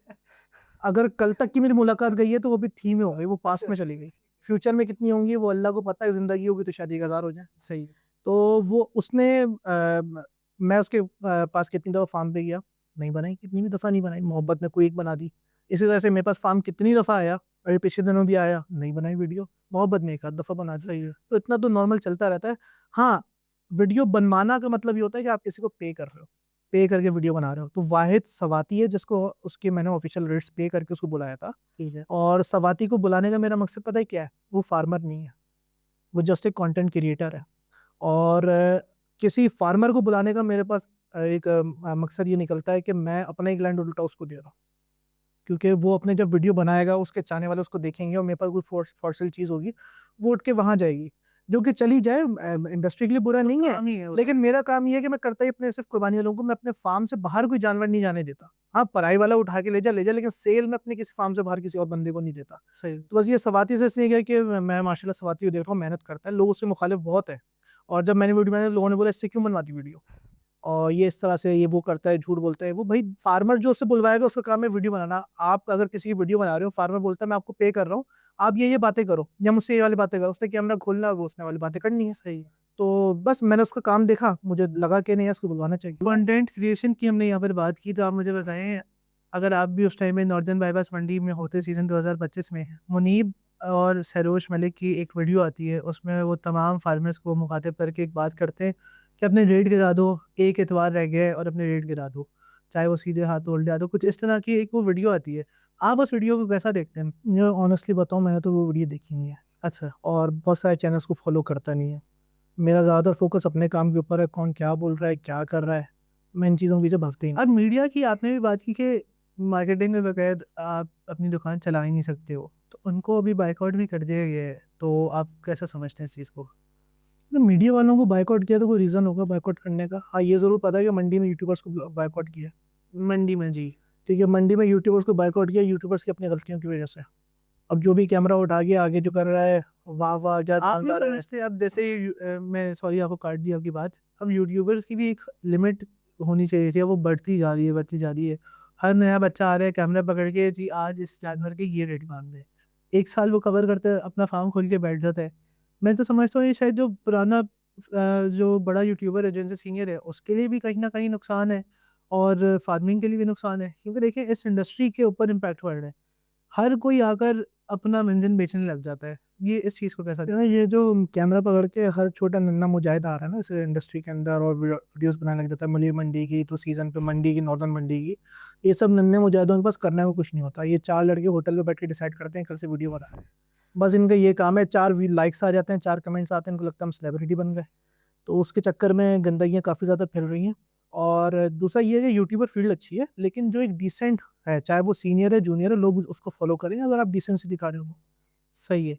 अगर कल तक की मेरी मुलाकात गई है तो वो भी थी में हो गई, वो पास्ट अच्छा, में चली गई। फ्यूचर में कितनी होंगी वो अल्लाह को पता है, ज़िंदगी होगी तो शायद 1000 हो जाए। सही है। तो वो उसने मैं उसके पास कितनी दफ़ा फार्म पे गया, नहीं बनाई, कितनी भी दफ़ा नहीं बनाई, मोहब्बत में कोई एक बना दी। इसी तरह से मेरे पास फार्म कितनी दफ़ा आया, अभी पिछले दिनों भी आया, नहीं बनाई वीडियो, मोहब्बत में एक आध दफ़ा बना दी। सही है। तो इतना तो नॉर्मल चलता रहता है। हाँ, वीडियो बनवाना का मतलब ये होता है कि आप किसी को पे कर रहे हो, पे करके वीडियो बना रहे हो। तो वाहिद सवाती है जिसको उसके मैंने ऑफ़िशियल रेट्स पे करके उसको बुलाया था, ठीक है। और सवाती को बुलाने का मेरा मकसद पता है क्या है? वो फार्मर नहीं है, वो जस्ट एक कंटेंट क्रिएटर है। और किसी फार्मर को बुलाने का मेरे पास एक मकसद ये निकलता है कि मैं अपना एक लैंड उल्टा उसको दे रहा हूँ। क्योंकि वो अपने जब वीडियो बनाएगा उसके चाहने वाले उसको देखेंगे और मेरे पास कोई फॉर सेल चीज़ होगी, वो उठ के वहाँ जाएगी। जो कि चली जाए इंडस्ट्री के लिए बुरा नहीं है, काम ही है वो। लेकिन मेरा काम ये है कि मैं करता ही अपने सिर्फ़ कुर्बानी वालों को, मैं अपने फार्म से बाहर कोई जानवर नहीं जाने देता। हाँ, पराई वाला उठा के ले जा लेकिन सेल में अपने किसी फार्म से बाहर किसी और बंदे को नहीं देता। सही। तो बस ये स्वाति से इसलिए गया कि मैं माशाल्लाह स्वाति को देख रहा हूँ मेहनत करता है, लोग उससे मुखालिफ बहुत हैं। और जब मैंने वीडियो बनाई लोगों ने बोला इससे क्यों बनवाती वीडियो? और ये इस तरह से ये वो करता है, झूठ बोलता है। वो भाई फार्मर जो उससे बुलवाएगा उसका काम है वीडियो बनाना। आप अगर किसी की वीडियो बना रहे हो, फार्मर बोलता है मैं आपको पे कर रहा हूँ, आप ये बातें करो या मुझसे ये वाली बातें करो। उसने कैमरा खोलना है, वो उसने वाली बातें करनी है। सही है। तो बस मैंने उसका काम देखा, मुझे लगा कि नहीं यार इसको बुलवाना चाहिए। कंटेंट क्रिएशन की हमने यहाँ पर बात की, तो आप मुझे बताएँ, अगर आप भी उस टाइम में नॉर्दर्न बाईपास मंडी में होते सीज़न 2025 में, मुनीब और सरोज मलिक की एक वीडियो आती है, उसमें वो तमाम फार्मर्स को मुखातिब करके एक बात करते हैं कि अपने रेट गिरा दो, एक एतवार रह गया है और अपने रेट गिरा दो, चाहे वो सीधे हाथ उल्टा दो, कुछ इस तरह की एक वो वीडियो आती है। आप उस वीडियो को कैसा देखते हैं? ये ऑनेस्टली बताऊँ, मैंने तो वो वीडियो देखी नहीं है अच्छा। और बहुत सारे चैनल्स को फॉलो करता नहीं है। मेरा ज़्यादातर फोकस अपने काम के ऊपर है, कौन क्या बोल रहा है, क्या कर रहा है, मैं इन चीज़ों के पीछे भागते ही नहीं। अब मीडिया की आपने भी बात की कि मार्केटिंग में बगैर आप अपनी दुकान चला ही नहीं सकते हो, तो उनको अभी बाइकआउट भी कर दिया गया है, तो आप कैसा समझते हैं इस चीज़ को? तो मीडिया वालों को बायकॉट किया तो कोई रीज़न होगा बायकॉट करने का। हाँ, ये ज़रूर पता है कि मंडी में यूट्यूबर्स को बायकॉट किया है। मंडी में जी। ठीक है, मंडी में यूट्यूबर्स को बायकॉट किया यूट्यूबर्स की अपनी गलतियों की वजह से। अब जो भी कैमरा उठा के आगे जो कर रहा है, वाह वाह क्या आप नहीं शानदार है। समझते अब जैसे मैं सॉरी आपको काट दिया आपकी बात, अब यूट्यूबर्स की भी एक लिमिट होनी चाहिए थी, अब वो बढ़ती जा रही है, बढ़ती जा रही है। हर नया बच्चा आ रहा है कैमरा पकड़ के, जी आज इस जानवर के ये रेट मांग दे। 1 साल वो कवर करते हैं, अपना फार्म खोल के बैठ जाता है। मैं तो समझता हूँ ये शायद जो पुराना जो बड़ा यूट्यूबर है, जिनसे सीनियर है, उसके लिए भी कहीं न कहीं नुकसान है और फार्मिंग के लिए भी नुकसान है। क्योंकि देखिए इस इंडस्ट्री के ऊपर इम्पैक्ट पड़ रहा है। हर कोई आकर अपना व्यंजन बेचने लग जाता है। ये इस चीज़ को कैसा? ये जो कैमरा पकड़ के हर छोटा नन्ना मुजाहिद आ रहा है ना इस इंडस्ट्री के अंदर और वीडियोस बनाने लग जाता है, मली मंडी की तो सीज़न पे मंडी की, नॉर्दर्न मंडी की। ये सब नन्हे मुजाहिदों के पास करने को कुछ नहीं होता। ये 4 लड़के होटल पे बैठ के डिसाइड करते हैं कल से वीडियो बना है। बस इनका ये काम है, 4 लाइक्स आ जाते हैं, 4 कमेंट्स आते हैं, इनको लगता है हम सेलिब्रिटी बन गए। तो उसके चक्कर में गंदगियाँ काफ़ी ज़्यादा फैल रही हैं। और दूसरा ये है कि यूट्यूबर फील्ड अच्छी है, लेकिन जो एक डिसेंट है, चाहे वो सीनियर है, जूनियर है, लोग उसको फॉलो करें अगर आप डिसेंसी दिखा रहे हो। सही है।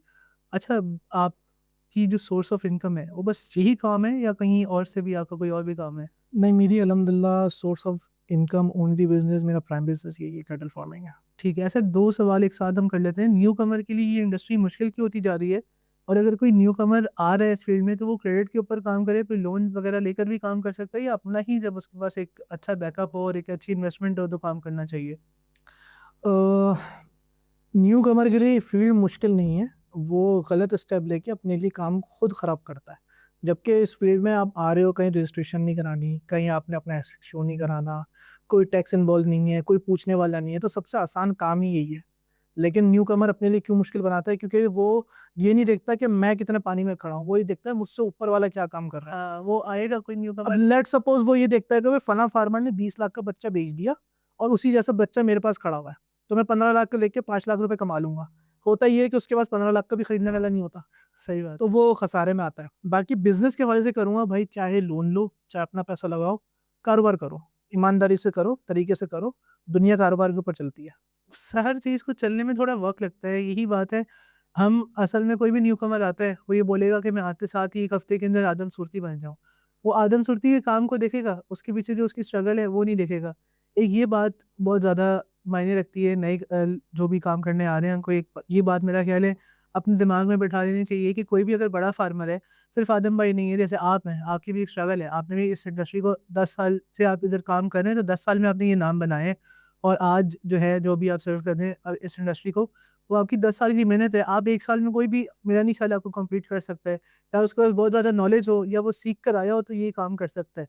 अच्छा, आपकी जो सोर्स ऑफ इनकम है, वो बस यही काम है या कहीं और से भी आपका कोई और भी काम है? नहीं, मेरी अल्हम्दुलिल्लाह source of income only business, मेरा प्राइम बिज़नेस यही है, कैटल फार्मिंग है। ठीक है, ऐसे 2 सवाल एक साथ हम कर लेते हैं। न्यू कमर के लिए ये इंडस्ट्री मुश्किल क्यों होती जा रही है? और अगर कोई न्यू कमर आ रहा है इस फील्ड में, तो वो क्रेडिट के ऊपर काम करे, कोई लोन वगैरह लेकर भी काम कर सकता है या अपना ही जब उसके पास एक अच्छा बैकअप हो और एक अच्छी इन्वेस्टमेंट हो तो काम करना चाहिए? अ, न्यू कमर के लिए फील्ड मुश्किल नहीं है, वो गलत स्टेप लेके अपने लिए काम खुद ख़राब करता है। जबकि इस फील्ड में आप आ रहे हो, कहीं रजिस्ट्रेशन नहीं करानी, कहीं आपने अपना एसेट शो नहीं कराना, कोई टैक्स इन्वॉल्व नहीं है, कोई पूछने वाला नहीं है, तो सबसे आसान काम ही यही है। लेकिन न्यू कमर अपने लिए क्यों मुश्किल बनाता है? क्योंकि वो ये नहीं देखता कि मैं कितने पानी में खड़ा हूँ, वो ये देखता है मुझसे ऊपर वाला क्या काम कर रहा है। हाँ, वो आएगा कोई न्यू अब कमर। लेट्स सपोज़ वो ये देखता है कि भाई फलाँ फार्मर ने 20 लाख का बच्चा बेच दिया और उसी जैसा बच्चा मेरे पास खड़ा हुआ है, तो मैं 15 लाख का लेके 5 लाख रुपए कमा लूँगा। होता ये है कि उसके पास 15 लाख का भी खरीदने वाला नहीं होता, सही बात तो है। वो खसारे में आता है। बाकी बिज़नेस के हवाले से करूँगा भाई, चाहे लोन लो, चाहे अपना पैसा लगाओ, कारोबार करो, ईमानदारी से करो, तरीके से करो, दुनिया कारोबार के ऊपर चलती है। हर चीज़ को चलने में थोड़ा वक़्त लगता है, यही बात है। हम असल में कोई भी न्यूकमर आता है, वो ये बोलेगा कि मैं आते साथ ही 1 हफ़्ते के अंदर आदम सुरती बन जाऊँ। वो आदम सुरती के काम को देखेगा, उसके पीछे जो उसकी स्ट्रगल है, वो नहीं देखेगा। एक ये बात बहुत ज़्यादा मायने रखती है, नए जो भी काम करने आ रहे हैं, उनको एक ये बात मेरा ख़्याल है, अपने दिमाग में बैठा लेनी चाहिए कि कोई भी अगर बड़ा फार्मर है, सिर्फ़ आदम भाई नहीं है, जैसे आप हैं, आपकी भी एक स्ट्रगल है। आपने भी इस इंडस्ट्री को 10 साल से आप इधर काम कर रहे हैं, तो 10 साल में आपने ये नाम बनाए हैं। और आज जो है, जो भी आप सर्व कर रहे हैं इस इंडस्ट्री को, वो आपकी 10 साल की मेहनत है। आप 1 साल में कोई भी मेरा नहीं ख़्याल आपको कम्पीट कर सकता है। या उसके पास बहुत ज़्यादा नॉलेज हो या वो सीख कर आया हो तो ये काम कर सकता है।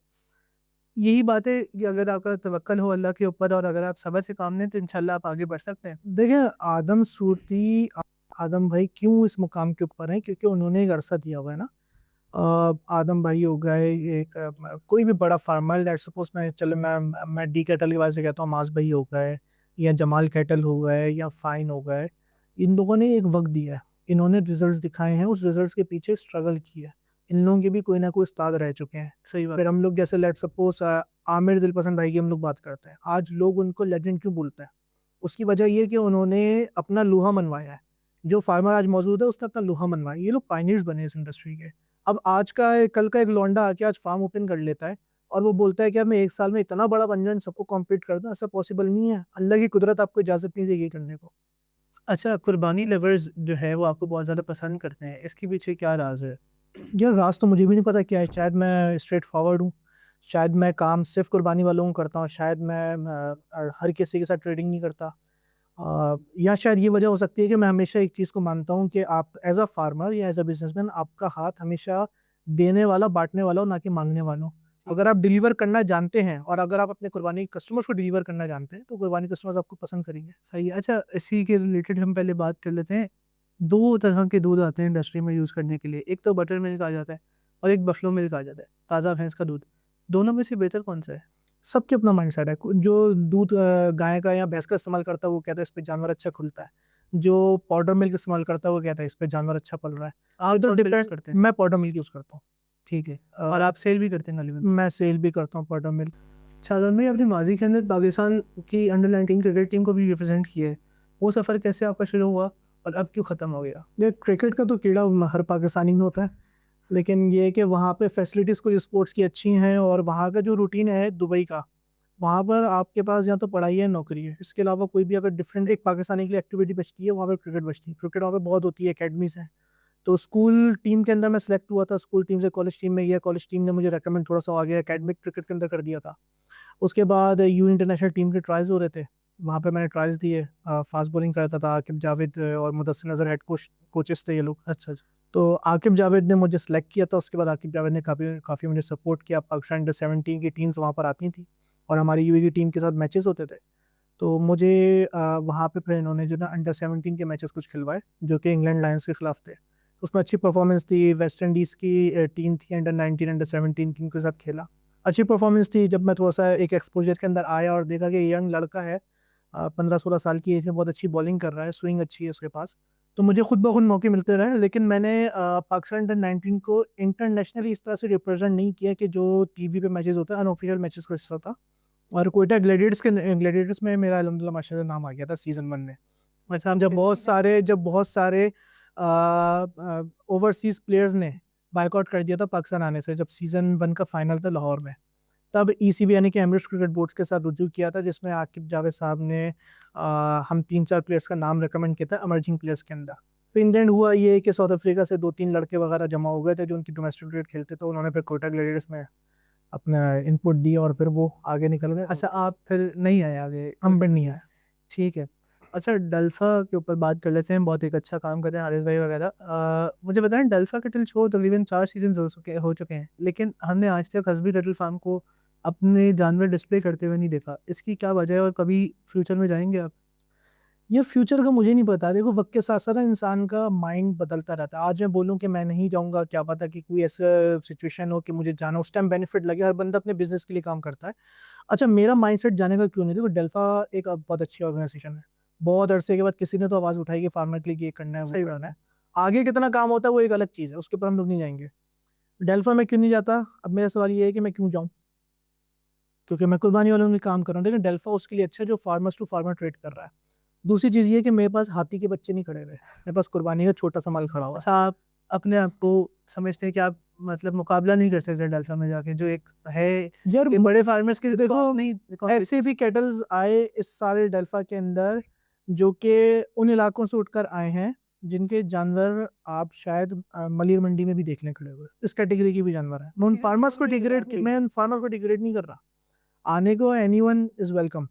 यही बात है कि अगर आपका तवक्कल हो अल्लाह के ऊपर और अगर आप सब्र से काम लें तो इंशाल्लाह आप आगे बढ़ सकते हैं। देखिए, आदम सूरती आदम भाई क्यों इस मुकाम के ऊपर हैं? क्योंकि उन्होंने एक अरसा दिया हुआ है ना। आदम भाई हो गए, एक कोई भी बड़ा फार्मर, लेट्स सपोज़ मैं डी कैटल की वजह से कहता हूँ, मास भाई हो गए या जमाल कैटल हो गए या फाइन हो गए। इन लोगों ने एक वक़्त दिया है, इन्होंने रिज़ल्ट्स दिखाए हैं, उस रिज़ल्ट्स के पीछे स्ट्रगल की है। इन लोगों के भी कोई ना कोई उस्ताद रह चुके हैं। सही बात। फिर हम लोग जैसे लेट्स सपोज़ आमिर दिलपसंद भाई की हम लोग बात करते हैं। आज लोग उनको लेजेंड क्यों बोलते हैं? उसकी वजह ये है कि उन्होंने अपना लोहा मनवाया है। जो फार्मर आज मौजूद है उसने अपना लोहा मनवाया। ये लोग पायनियर्स बने इस इंडस्ट्री के। अब कल का एक लौंडा आके आज फार्म ओपन कर लेता है और वो बोलता है कि अब मैं 1 साल में इतना बड़ा बन जाऊँ, इन सबको कॉम्पीट कर दूँ, ऐसा पॉसिबल नहीं है। अल्लाह की कुदरत आपको इजाज़त नहीं देगी करने को। अच्छा, कुर्बानी लवर्स जो है वो आपको बहुत ज़्यादा पसंद करते हैं। इसके पीछे क्या राज़ है? यार, राज़ तो मुझे भी नहीं पता क्या है, शायद मैं स्ट्रेट फॉरवर्ड हूँ, शायद मैं काम सिर्फ़ कुर्बानी वालों को करता हूँ, शायद मैं हर किसी के साथ ट्रेडिंग नहीं करता। या शायद ये वजह हो सकती है कि मैं हमेशा एक चीज़ को मानता हूँ कि आप एज़ अ फार्मर या एज़ अ बिज़नेसमैन, आपका हाथ हमेशा देने वाला, बाँटने वाला हो, ना कि माँगने वाला हो। अगर आप डिलीवर करना जानते हैं और अगर आप अपने कुर्बानी कस्टमर्स को डिलीवर करना जानते हैं, तो कुर्बानी कस्टमर्स आपको पसंद करेंगे। सही है। अच्छा, इसी के रिलेटेड हम पहले बात कर लेते हैं। 2 तरह के दूध आते हैं इंडस्ट्री में यूज़ करने के लिए, एक तो बटर मिल्क आ जाता है और एक बफलो मिल्क आ जाता है, ताज़ा भैंस का दूध। दोनों में से बेहतर कौन-सा है? सबके अपना माइंडसेट है। जो दूध गाय का या भैंस का इस्तेमाल करता है वो कहता है इस पे जानवर अच्छा खुलता है। जो पाउडर मिल्क इस्तेमाल करता है वो कहता है इस पे जानवर अच्छा पल रहा है। आप तो कौन सा यूज़ डिपेंड। करते हैं? मैं पाउडर मिल्क यूज़ करता हूँ। ठीक है। अ, और आप सेल भी करते हैं गालिबन? मैं सेल भी करता हूँ पाउडर मिल्क। शाहज़ाद भाई, आपने माज़ी के अंदर पाकिस्तान की अंडर 19 क्रिकेट टीम को भी रिप्रेज़ेंट किया है। वो सफ़र कैसे आपका शुरू हुआ और अब क्यों ख़त्म हो गया? ये क्रिकेट का तो कीड़ा हर पाकिस्तानी में होता है। लेकिन ये है कि वहाँ पे फैसिलिटीज़ कुछ स्पोर्ट्स की अच्छी हैं और वहाँ का जो रूटीन है दुबई का, वहाँ पर आपके पास या तो पढ़ाई है या नौकरी है। इसके अलावा कोई भी अगर डिफरेंट एक पाकिस्तानी के लिए एक्टिविटी बचती है, वहाँ पे क्रिकेट बचती है। क्रिकेट वहाँ पे बहुत होती है, अकेडमीज़ हैं। तो स्कूल टीम के अंदर मैं सेलेक्ट हुआ था, स्कूल टीम से कॉलेज टीम में गया, कॉलेज टीम ने मुझे रिकमेंड थोड़ा-सा आगे एकेडमिक क्रिकेट के अंदर कर दिया था। उसके बाद यू इंटरनेशनल टीम के ट्रायल्स हो रहे थे, वहाँ पे मैंने ट्रायल्स दिए। फास्ट बॉलिंग करता था, आकिब जावेद और मुदस्सिर नज़र हेड कोचेस थे ये लोग। अच्छा, अच्छा। तो आकिब जावेद ने मुझे सेलेक्ट किया था, उसके बाद आकिब जावेद ने काफ़ी काफ़ी मुझे सपोर्ट किया। पाकिस्तान अंडर 17 की टीम्स वहाँ पर आती थी और हमारी यूएई की टीम के साथ मैचेस होते थे। तो मुझे वहाँ पे फिर इन्होंने जो ना अंडर 17 के मैचेस कुछ खिलवाए, जो कि इंग्लैंड लायंस के खिलाफ थे। उसमें अच्छी परफॉर्मेंस थी। वेस्ट इंडीज़ की टीम थी अंडर 19, अंडर 17 टीम के साथ खेला। अच्छी परफॉर्मेंस थी। जब मैं थोड़ा-सा एक एक्सपोज़र के अंदर आया और देखा कि यंग लड़का है, 15-16 साल की एज में बहुत अच्छी बॉलिंग कर रहा है, स्विंग अच्छी है उसके पास। तो मुझे खुद ब खुद मौके मिलते रहे, लेकिन मैंने पाकिस्तान अंडर 19 को इंटरनेशनली इस तरह से रिप्रेज़ेंट नहीं किया कि जो टीवी पे मैचेज़ होते हैं, अनऑफिशियल मैचेज़ का हिस्सा था। और क्वेटा ग्लैडिएटर्स में मेरा अल्हम्दुलिल्लाह माशाल्लाह नाम आ गया था सीज़न 1 में। अच्छा, आप जब बहुत सारे ओवरसीज़ प्लेयर्स ने बायकॉट कर दिया था पाकिस्तान आने से, जब सीज़न 1 का फाइनल था लाहौर में। तब ईसीबी यानी कि एमिरेट्स क्रिकेट बोर्ड्स के साथ रुजू किया था, जिसमें आकिब जावेद साहब ने हम 3-4 प्लेयर्स का नाम रिकमेंड किया था इमर्जिंग प्लेयर्स के अंदर। तो इन द एंड हुआ ये कि साउथ अफ्रीका से 2-3 लड़के वगैरह जमा हो गए थे जो उनकी डोमेस्टिक क्रिकेट खेलते थे। उन्होंने फिर कोयटा ग्लैडिएटर्स में अपना इनपुट दिया और फिर वो आगे निकल गए। अच्छा, आप फिर नहीं आए आगे हम क्रिकेट फिर के नहीं लिए। आए। ठीक है। अच्छा, डल्फा के ऊपर बात कर लेते हैं, बहुत एक अच्छा काम कर रहे हैं हारिस भाई वगैरह। मुझे बताएँ, डल्फा कैटल शो तकरीबन 4 सीज़न्स हो चुके हैं, लेकिन हमने आज तक हस्बी कैटल फार्म को अपने जानवर डिस्प्ले करते हुए नहीं देखा। इसकी क्या वजह है और कभी फ्यूचर में जाएँगे आप? ये फ्यूचर का मुझे नहीं पता। देखो, वक़्त के साथ-साथ ना इंसान का माइंड बदलता रहता है। आज मैं बोलूँ कि मैं नहीं जाऊँगा, क्या पता कि कोई ऐसा सिचुएशन हो कि मुझे जाना, उस टाइम बेनिफिट लगे। हर बंदा अपने बिज़नेस के लिए काम करता है। अच्छा, मेरा माइंडसेट जाने का क्यों नहीं? देखो, डेल्फा एक बहुत अच्छी ऑर्गनाइज़ेशन है। बहुत अरसे के बाद किसी ने तो आवाज़ उठाई कि फार्मर के लिए ये करना है, वो सही बात करना है। है। आगे कितना काम होता है वो एक अलग चीज़ है, उसके ऊपर हम लोग नहीं जाएँगे। डेल्फा मैं क्यों नहीं जाता? अब मेरा सवाल ये है कि मैं क्यों जाऊँ? क्योंकि मैं कुर्बानी वालों के लिए काम कर रहा हूँ। लेकिन डेल्फा उसके लिए अच्छा है जो फार्मर्स टू फार्मर ट्रेड कर रहा है। दूसरी चीज़ ये है कि मेरे पास हाथी के बच्चे नहीं खड़े हुए, मेरे पास कुर्बानी का छोटा-सा माल खड़ा हुआ है। अच्छा, आप अपने आप को समझते हैं कि आप मतलब मुकाबला नहीं कर सकते डल्फा में जाके, जो एक है यार कि बड़े फार्मर्स के तो देखो, आप नहीं ऐसे भी कैटल्स आए इस साल डेल्फा के अंदर, जो कि उन इलाकों से उठकर आए हैं, जिनके जानवर आप शायद मलिर मंडी में भी देख लें खड़े हुए। इस कैटेगरी के भी जानवर हैं। मैं उन फार्मर्स को डिग्रेड नहीं कर रहा। आने को एनीवन इज़ वेलकम।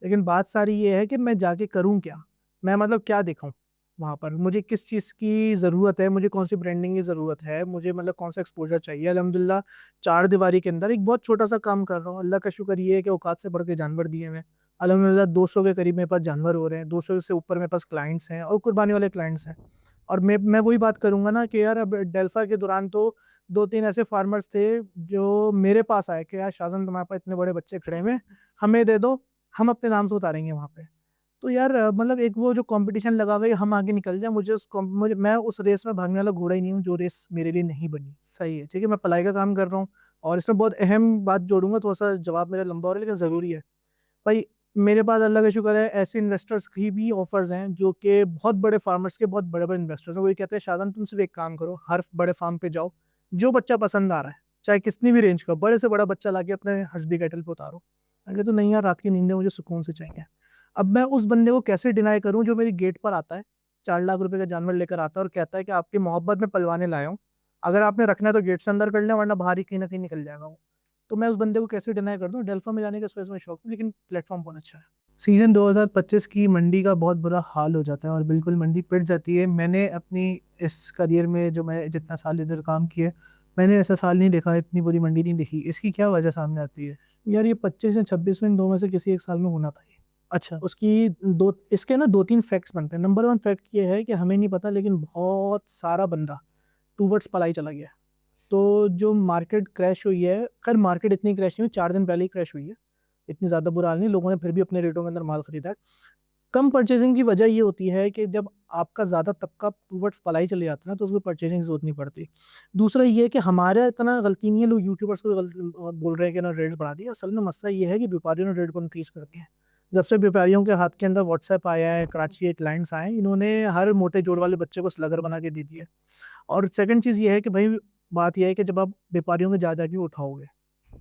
लेकिन बात सारी ये है कि मैं जाके करूँ क्या? मैं मतलब क्या दिखाऊँ वहाँ पर? मुझे किस चीज़ की ज़रूरत है? मुझे कौन-सी ब्रांडिंग की ज़रूरत है? मुझे मतलब कौन-सा एक्सपोज़र चाहिए? अल्हम्दुलिल्लाह, चार दीवारी के अंदर एक बहुत छोटा-सा काम कर रहा हूँ। अल्लाह का शुक्र ये है कि औकात से बढ़ के जानवर दिए हुए हैं। अल्हम्दुलिल्लाह 200 के करीब मेरे पास जानवर हो रहे हैं, 200 से ऊपर मेरे पास क्लाइंट्स हैं और कुर्बानी वाले क्लाइंट्स हैं। और मैं वही बात करूँगा ना कि यार अब डेल्फा के दौरान तो 2-3 ऐसे फार्मर्स थे जो मेरे पास आए कि यार शाज़न, तुम्हारे पास इतने बड़े बच्चे खड़े हुए हैं, हमें दे दो, हम अपने नाम से उतारेंगे वहाँ पे। तो यार मतलब एक वो जो कॉम्पिटिशन लगा हुआ है, हम आगे निकल जाएँ, मैं उस रेस में भागने वाला घोड़ा ही नहीं हूँ जो रेस मेरे लिए नहीं बनी। सही है। ठीक है, मैं पढ़ाई का काम कर रहा हूँ और इसमें बहुत अहम बात जोड़ूँगा, थोड़ा-सा जवाब मेरा लंबा हो रहा है लेकिन ज़रूरी है। भाई, मेरे पास अल्लाह का शुक्र है ऐसे इन्वेस्टर्स की भी ऑफ़र्स हैं जो कि बहुत बड़े फार्मर्स के बहुत बड़े-बड़े इन्वेस्टर्स हैं। वो ये कहते हैं, शाहज़ान तुम सिर्फ़ एक काम करो, हर बड़े फार्म पे जाओ, जो बच्चा पसंद आ रहा है, चाहे कितनी भी रेंज का, बड़े से बड़ा बच्चा लाके अपने हस्बी कैटल पे उतारो। मैंने कहा तो नहीं यार, रात की नींदें मुझे सुकून से चाहिए। अब मैं उस बंदे को कैसे डिनाई करूँ जो मेरी गेट पर आता है, 4 लाख रुपए का जानवर लेकर आता है और कहता है कि आपकी मोहब्बत में पलवाने लाया हूँ। अगर आपने रखना है तो गेट से अंदर कर लें, वरना बाहर ही कहीं न कहीं निकल जाएगा वो। तो मैं उस बंदे को कैसे डिनाई कर दूँ? डेल्फा में जाने का इस वजह से मुझे शौक है, लेकिन प्लेटफ़ॉर्म बहुत अच्छा है। सीज़न 2025 की मंडी का बहुत बुरा हाल हो जाता है और बिल्कुल मंडी पिट जाती है। मैंने अपनी इस करियर में जो मैं जितना साल इधर काम किया है, मैंने ऐसा साल नहीं देखा, इतनी बुरी मंडी नहीं देखी। इसकी क्या वजह सामने आती है? यार ये 25 या 26 में इन 2 में से किसी एक साल में होना था ये। अच्छा। उसकी दो इसके ना 2-3 फैक्ट्स बनते हैं। नंबर 1 फैक्ट ये है कि हमें नहीं पता लेकिन बहुत सारा बंदा टुवर्ड्स पलाई चला गया है। तो जो मार्केट क्रैश हुई है, खैर मार्केट इतनी क्रैश नहीं हुई, 4 दिन पहले ही क्रैश हुई है। इतनी ज़्यादा बुरा हाल नहीं, लोगों ने फिर भी अपने रेटों के अंदर माल खरीदा है। कम परचेजिंग की वजह ये होती है कि जब आपका ज़्यादा तबका टुवर्ड्स पलाई चले जाता है ना, तो उसको परचेजिंग की ज़रूरत नहीं पड़ती। दूसरा ये है कि हमारा इतना गलती नहीं है, लोग यूट्यूबर्स को बोल रहे हैं कि ना रेट्स बढ़ा दिए। असल में मसला ये है कि व्यापारियों ने रेट को इंक्रीज़ कर दिया है। जब से व्यापारियों के हाथ के अंदर व्हाट्सएप आया है, कराची के क्लाइंट्स आए हैं, इन्होंने हर मोटे जोड़ वाले बच्चे को स्लगर बना के दे दिया है। और सेकंड चीज़ ये है कि भाई बात ये है कि जब आप व्यापारियों के जा के उठाओगे,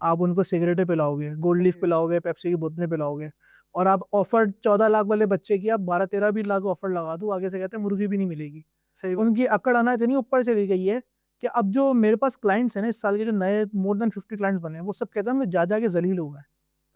आप उनको सिगरेटें पिलाओगे, गोल्ड लीफ पिलाओगे, पेप्सी की बोतलें पिलाओगे और आप ऑफर 14 लाख वाले बच्चे की आप 12-13 भी लाख ऑफर लगा दो, आगे से कहते हैं मुर्गी भी नहीं मिलेगी। सही बात। उनकी अकड़ आना इतनी ऊपर चली गई है कि अब जो मेरे पास क्लाइंट्स हैं ना, इस साल के जो नए मोर देन 50 क्लाइंट्स बने हैं, वो सब कहते हैं मैं जा के जलील हो गए।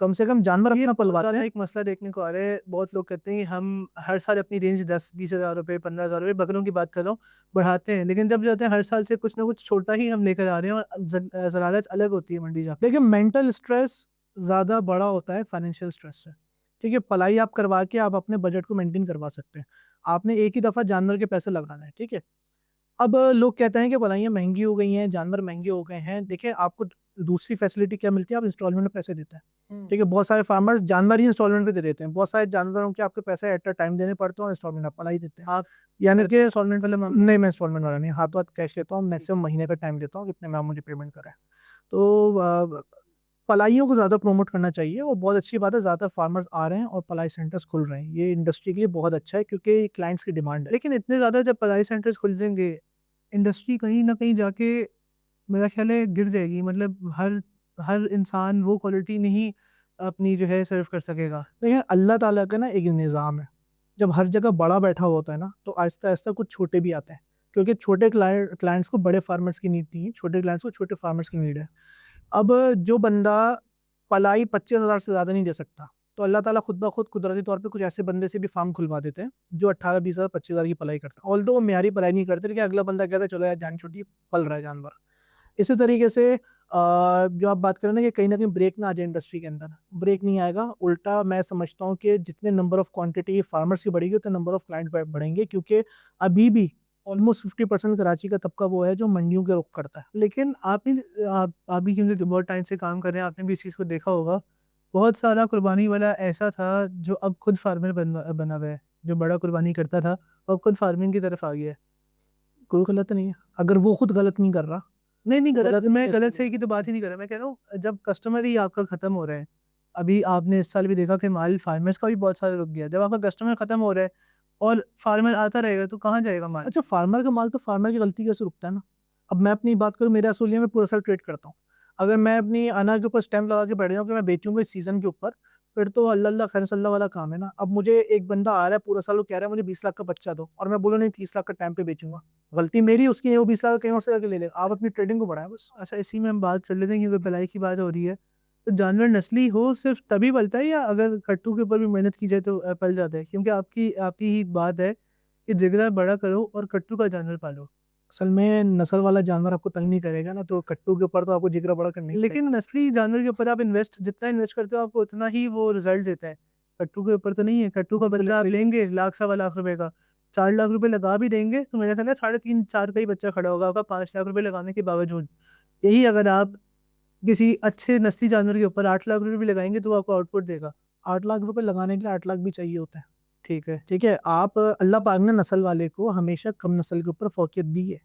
कम से कम जानवर ये अपना बहुत पलवाते ज़्यादा हैं। एक मसला देखने को आ रहा है। बहुत लोग कहते हैं कि हम हर साल अपनी रेंज 10-20 हज़ार रुपए, 15,000 रुपए, बकरों की बात कर रहा हूँ, बढ़ाते हैं। लेकिन जब जाते हैं हर साल से कुछ ना कुछ छोटा ही हम लेकर आ रहे हैं, और ज़रारत अलग होती है मंडी जाके। देखिए मेंटल स्ट्रेस ज़्यादा बड़ा होता है फाइनेंशियल स्ट्रेस से। ठीक है, पलाई आप करवा के आप अपने बजट को मेंटेन करवा सकते हैं। आपने एक ही दफ़ा जानवर के पैसे लगाना है, ठीक है? अब लोग कहते हैं कि पलाइयाँ महँगी हो गई हैं, जानवर महँगे हो गए हैं। देखिए, आपको दूसरी फैसिलिटी क्या मिलती है, आप इंस्टॉलमेंट में पैसे देते हैं। हुँ। ठीक है, बहुत सारे फार्मर्स जानवर ही इंस्टॉलमेंट पे दे देते हैं। बहुत सारे जानवरों के आपके पैसे एट अ टाइम देने पड़ते हैं और इंस्टॉलमेंट आप पलाई देते हैं। आप यानी करते हैं इंस्टॉलमेंट वाला मामला? नहीं, मैं इंस्टॉलमेंट वाला नहीं, हाथों-हाथ कैश लेता हूँ, मैक्सिमम महीने का टाइम देता हूँ, इतने में आप मुझे पेमेंट करें। तो पलाइयों को ज़्यादा प्रमोट करना चाहिए और बहुत अच्छी बात है, ज़्यादातर फार्मर्स आ रहे हैं और पलाई सेंटर्स खुल रहे हैं। ये इंडस्ट्री के लिए बहुत अच्छा है क्योंकि क्लाइंट्स की डिमांड है। लेकिन इतने ज़्यादा जब पढ़ाई सेंटर्स खुल जाएँगे, इंडस्ट्री कहीं न कहीं जाके मेरा ख़्याल है गिर जाएगी। मतलब हर हर इंसान वो क्वालिटी नहीं अपनी जो है सर्व कर सकेगा। देखिए, अल्लाह ताला का ना एक निज़ाम है। जब हर जगह बड़ा बैठा हुआ होता है ना, तो आहिस्ता-आहिस्ता कुछ छोटे भी आते हैं। क्योंकि छोटे क्लाइंट्स को बड़े फार्मर्स की नीड नहीं है, छोटे क्लाइंट्स को छोटे फार्मर्स की नीड है। अब जो बंदा पलाई 25,000 से ज़्यादा नहीं दे सकता, तो अल्लाह ताला खुद ब खुद कुदरती तौर पे कुछ ऐसे बंदे से भी फार्म खुलवा देते हैं, जो 18, 20,000, 25,000 की पलाई करता है। ऑल्दो वो म्यारी पलाई नहीं करते, लेकिन अगला बंदा कहता है चलो यार जान छुट्टी, पल रहा है जानवर। इसी तरीके से जो आप बात करें ना कि कहीं न कहीं ब्रेक ना आ जाए इंडस्ट्री के अंदर, ब्रेक नहीं आएगा। उल्टा मैं समझता हूँ कि जितने नंबर ऑफ क्वांटिटी फार्मर्स की बढ़ेगी, उतने नंबर ऑफ क्लाइंट बढ़ेंगे क्योंकि अभी भी ऑलमोस्ट 50% कराची का तबका वो है जो मंडियों के रुख करता है। लेकिन आप भी क्योंकि बहुत टाइम से काम कर रहे हैं, आपने भी इस चीज़ को देखा होगा। बहुत सारा कुर्बानी वाला ऐसा था जो अब खुद फार्मर बना हुआ है। जो बड़ा कुर्बानी करता था, वो अब खुद फार्मिंग की तरफ आ गया है। कोई गलत नहीं है, अगर वो खुद गलत नहीं कर रहा, नहीं, तो गलत गलत मैं कैसे गलत होगा? सही की तो बात ही नहीं कर रहा। मैं कह रहा हूँ जब कस्टमर ही आपका ख़त्म हो रहा है। अभी आपने इस साल भी देखा कि माल फार्मर्स का भी बहुत सारा रुक गया। जब आपका कस्टमर ख़त्म हो रहा है और फार्मर आता रहेगा तो कहाँ जाएगा माल? अच्छा, फार्मर का माल तो फार्मर की गलती कैसे रुकता है ना। अब मैं अपनी बात करूँ, मेरे असूलिया में पूरा साल ट्रेड करता हूँ। अगर मैं अपनी अनाज के ऊपर स्टैम्प लगा के बैठ जाऊँ कि मैं बेचूँगा इस सीज़न के ऊपर, फिर तो अल्लाह अल्लाह खैर सल्ला वाला काम है ना। अब मुझे एक बंदा आ रहा है पूरा साल, वो कह रहा है मुझे 20 लाख का बच्चा दो और मैं बोलूँ नहीं 30 लाख का टाइम पे बेचूँगा। गलती मेरी, उसकी है, वो 20 लाख का कहीं और से जाके ले लेगा। आप अपनी ट्रेडिंग को बढ़ाएँ बस। अच्छा, इसी में हम बात कर लेते हैं क्योंकि भलाई की बात हो रही है। तो जानवर नस्ली हो सिर्फ़ तभी पलता है या अगर कट्टू के ऊपर भी मेहनत की जाए तो पल जाता है? क्योंकि आपकी आपकी ही बात है कि जिगरा बड़ा करो और कट्टू का जानवर पालो। असल में नस्ल वाला जानवर आपको तंग नहीं करेगा ना, तो कट्टू के ऊपर तो आपको जिगरा बड़ा करना ही पड़ेगा। लेकिन नस्ली जानवर के ऊपर आप जितना इन्वेस्ट करते हो आपको उतना ही वो रिज़ल्ट देता है। कट्टू के ऊपर तो नहीं है। कट्टू का बदला आप लेंगे लाख सवा लाख रुपए का। 4 लाख रुपए लगा भी देंगे तो मेरा ख़्याल है साढ़े 3-4 का ही बच्चा खड़ा होगा आपका 5 लाख रुपए लगाने के बावजूद। यही अगर आप किसी अच्छे नस्ली जानवर के ऊपर 8 लाख रुपए भी लगाएँगे तो वो आपको आउटपुट देगा। 8 लाख रुपए लगाने के लिए 8 लाख भी चाहिए होते हैं। ठीक है। ठीक है, आप अल्लाह पाक ने नस्ल वाले को हमेशा कम नस्ल के ऊपर फ़ौक़ियत दी है।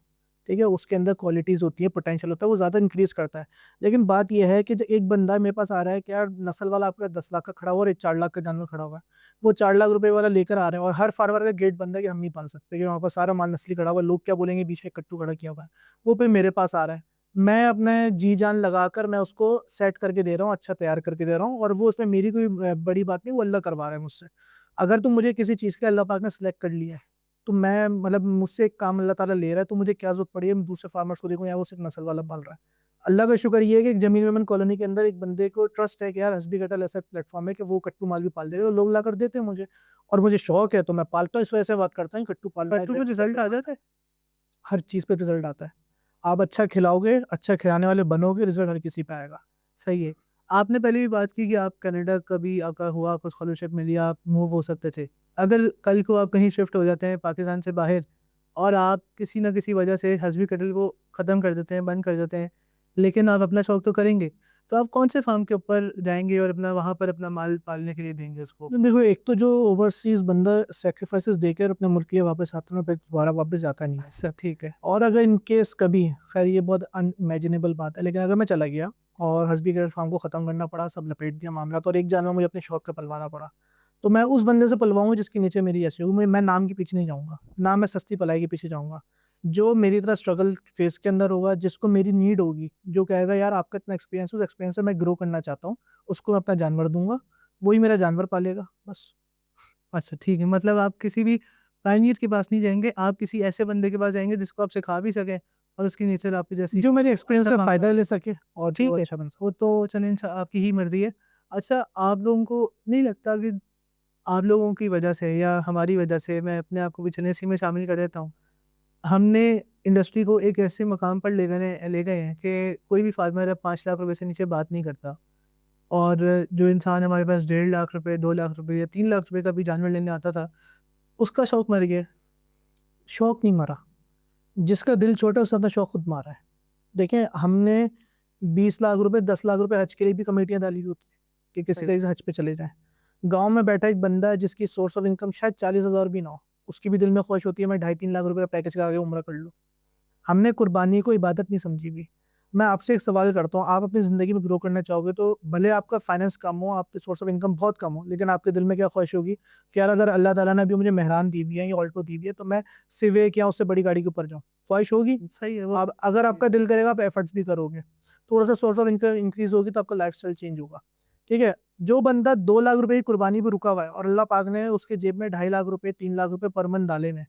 ठीक है, उसके अंदर क्वालिटीज़ होती है, पोटेंशियल होता है, वो ज़्यादा इंक्रीज़ करता है। लेकिन बात ये है कि जो एक बंदा मेरे पास आ रहा है कि यार नस्ल वाला आपका 10 लाख का खड़ा हुआ और एक 4 लाख का जानवर खड़ा हुआ है। वो 4 लाख रुपए वाला लेकर आ रहे हैं और हर फार्मर का गेट बंद है कि हम नहीं पाल सकते, कि वहाँ पर सारा माल नस्ली खड़ा हुआ है, लोग क्या बोलेंगे बीच में कट्टू खड़ा किया हुआ है। वो फिर मेरे पास आ रहा है। मैं अपने जी जान लगाकर मैं उसको सेट करके दे रहा हूँ, अच्छा तैयार करके दे रहा हूँ और वो उसमें मेरी कोई बड़ी बात नहीं, वो अल्लाह करवा रहा है मुझसे। अगर तुम मुझे किसी चीज़ के अल्लाह पाक ने सिलेक्ट कर लिया है, तो मैं मतलब मुझसे एक काम अल्लाह ताला ले रहा है, तो मुझे क्या ज़रूरत पड़ी है मैं दूसरे फार्मर्स को देखूँ या वो सिर्फ़ नस्ल वाला पाल रहा है। अल्लाह का शुक्र ये है कि एक जमीन मेमन कॉलोनी के अंदर एक बंदे को ट्रस्ट है कि यार हस्बी कटल ऐसा प्लेटफ़ॉर्म है कि वो कट्टू माल भी पाल देगा, तो लोग लाकर देते हैं मुझे और मुझे शौक है तो मैं पालता हूँ, इस वजह से बात करता हूँ कट्टू पालना है, कट्टू में कट्टू रिज़ल्ट जानवर आ पालना जाता है। है? हर चीज़ पे रिज़ल्ट आता है। आप अच्छा खिलाओगे, अच्छा खिलाने वाले बनोगे, रिज़ल्ट हर किसी पे आएगा। सही है। आपने पहले भी बात की कि आप कनाडा कभी आपका हुआ, आपको स्कॉलरशिप मिली, आप मूव हो सकते थे। अगर कल को आप कहीं शिफ्ट हो जाते हैं पाकिस्तान से बाहर और आप किसी न किसी वजह से हस्बी कटल को ख़त्म कर देते हैं, बंद कर देते हैं, लेकिन आप अपना शौक तो करेंगे। तो आप कौन से फ़ार्म के ऊपर जाएँगे और अपना वहाँ पर अपना माल पालने के लिए देंगे उसको? तो देखो, एक तो जो ओवरसीज़ बंदा सैक्रिफाइसेस देकर अपने मुल्क के लिए वापस आता है ना, फिर दोबारा वापस जाता नहीं है। अच्छा, ठीक है। और अगर इन केस कभी, खैर ये बहुत अनइमेजिनेबल बात है, लेकिन अगर मैं चला गया और हस्बी के फार्म को ख़त्म करना पड़ा, सब लपेट दिया मामला, तो और एक जानवर मुझे अपने शौक का पलवाना पड़ा, तो मैं उस बंदे से पलवाऊंगा जिसकी नीचे मेरी ऐसी होगी। मैं नाम के पीछे नहीं जाऊँगा, ना मैं सस्ती पलाई के पीछे जाऊँगा। जो मेरी तरह स्ट्रगल फेस के अंदर होगा, जिसको मेरी नीड होगी, जो कहेगा यार आपका इतना एक्सपीरियंस है, उस एक्सपीरियंस से मैं ग्रो करना चाहता हूँ, उसको मैं अपना जानवर दूँगा, वही मेरा जानवर पालेगा, बस। अच्छा, ठीक है। मतलब आप किसी भी पायनियर के पास नहीं जाएँगे, आप किसी ऐसे बंदे के पास जाएँगे जिसको आप सिखा भी सकें और उसकी नेचर आपकी जैसी जो मेरे हो, एक्सपीरियंस अच्छा का काम फ़ायदा करे। ले सके और जो ठीक है, अच्छा बन सके। वो तो चलें आपकी ही मर्ज़ी है। अच्छा, आप लोगों को नहीं लगता कि आप लोगों की वजह से या हमारी वजह से, मैं अपने आप को भी चलें इसी में शामिल कर देता हूँ, हमने इंडस्ट्री को एक ऐसे मकाम पर ले गए हैं कि कोई भी फार्मर अब 5 लाख रुपए से नीचे बात नहीं करता और जो इंसान हमारे पास 1.5 लाख रुपए, 2 लाख रुपए या 3 लाख रुपए का भी जानवर लेने आता था, उसका शौक मर गया। शौक नहीं मरा, जिसका दिल छोटा है उसने अपना शौक खुद मारा है। देखें, हमने 20 लाख रुपए, 10 लाख रुपए हज के लिए भी कमेटियाँ डाली होती हैं कि किसी सही तरीके से हज पे चले जाएँ। गाँव में बैठा एक बंदा है जिसकी सोर्स ऑफ इनकम शायद 40,000 भी ना हो, उसकी भी दिल में ख्वाहिश होती है मैं 2.5-3 लाख रुपए का पैकेज करा के उम्रा कर लूँ। हमने कुर्बानी को इबादत नहीं समझी हुई। मैं आपसे एक सवाल करता हूँ, आप अपनी ज़िंदगी में ग्रो करना चाहोगे तो भले आपका फाइनेंस कम हो, आपकी सोर्स ऑफ इनकम बहुत कम हो, लेकिन आपके दिल में क्या ख्वाहिश होगी कि यार अगर अल्लाह ताला ने अभी मुझे मेहरान दी हुई है या ऑल्टो दी हुई है तो मैं सिविक या उससे बड़ी गाड़ी के ऊपर जाऊँ। ख्वाहिश होगी? सही है वो। अब अगर आपका दिल करेगा आप एफर्ट्स भी करोगे। थोड़ा-सा सोर्स ऑफ इनकम इंक्रीज़ होगी तो आपका लाइफ़स्टाइल चेंज होगा। ठीक है? जो बंदा 2 लाख रुपए की कुर्बानी पे रुका हुआ है और अल्लाह पाक ने उसके जेब में 2.5 लाख रुपए, 3 लाख रुपए पर मंथ डाले हुए हैं,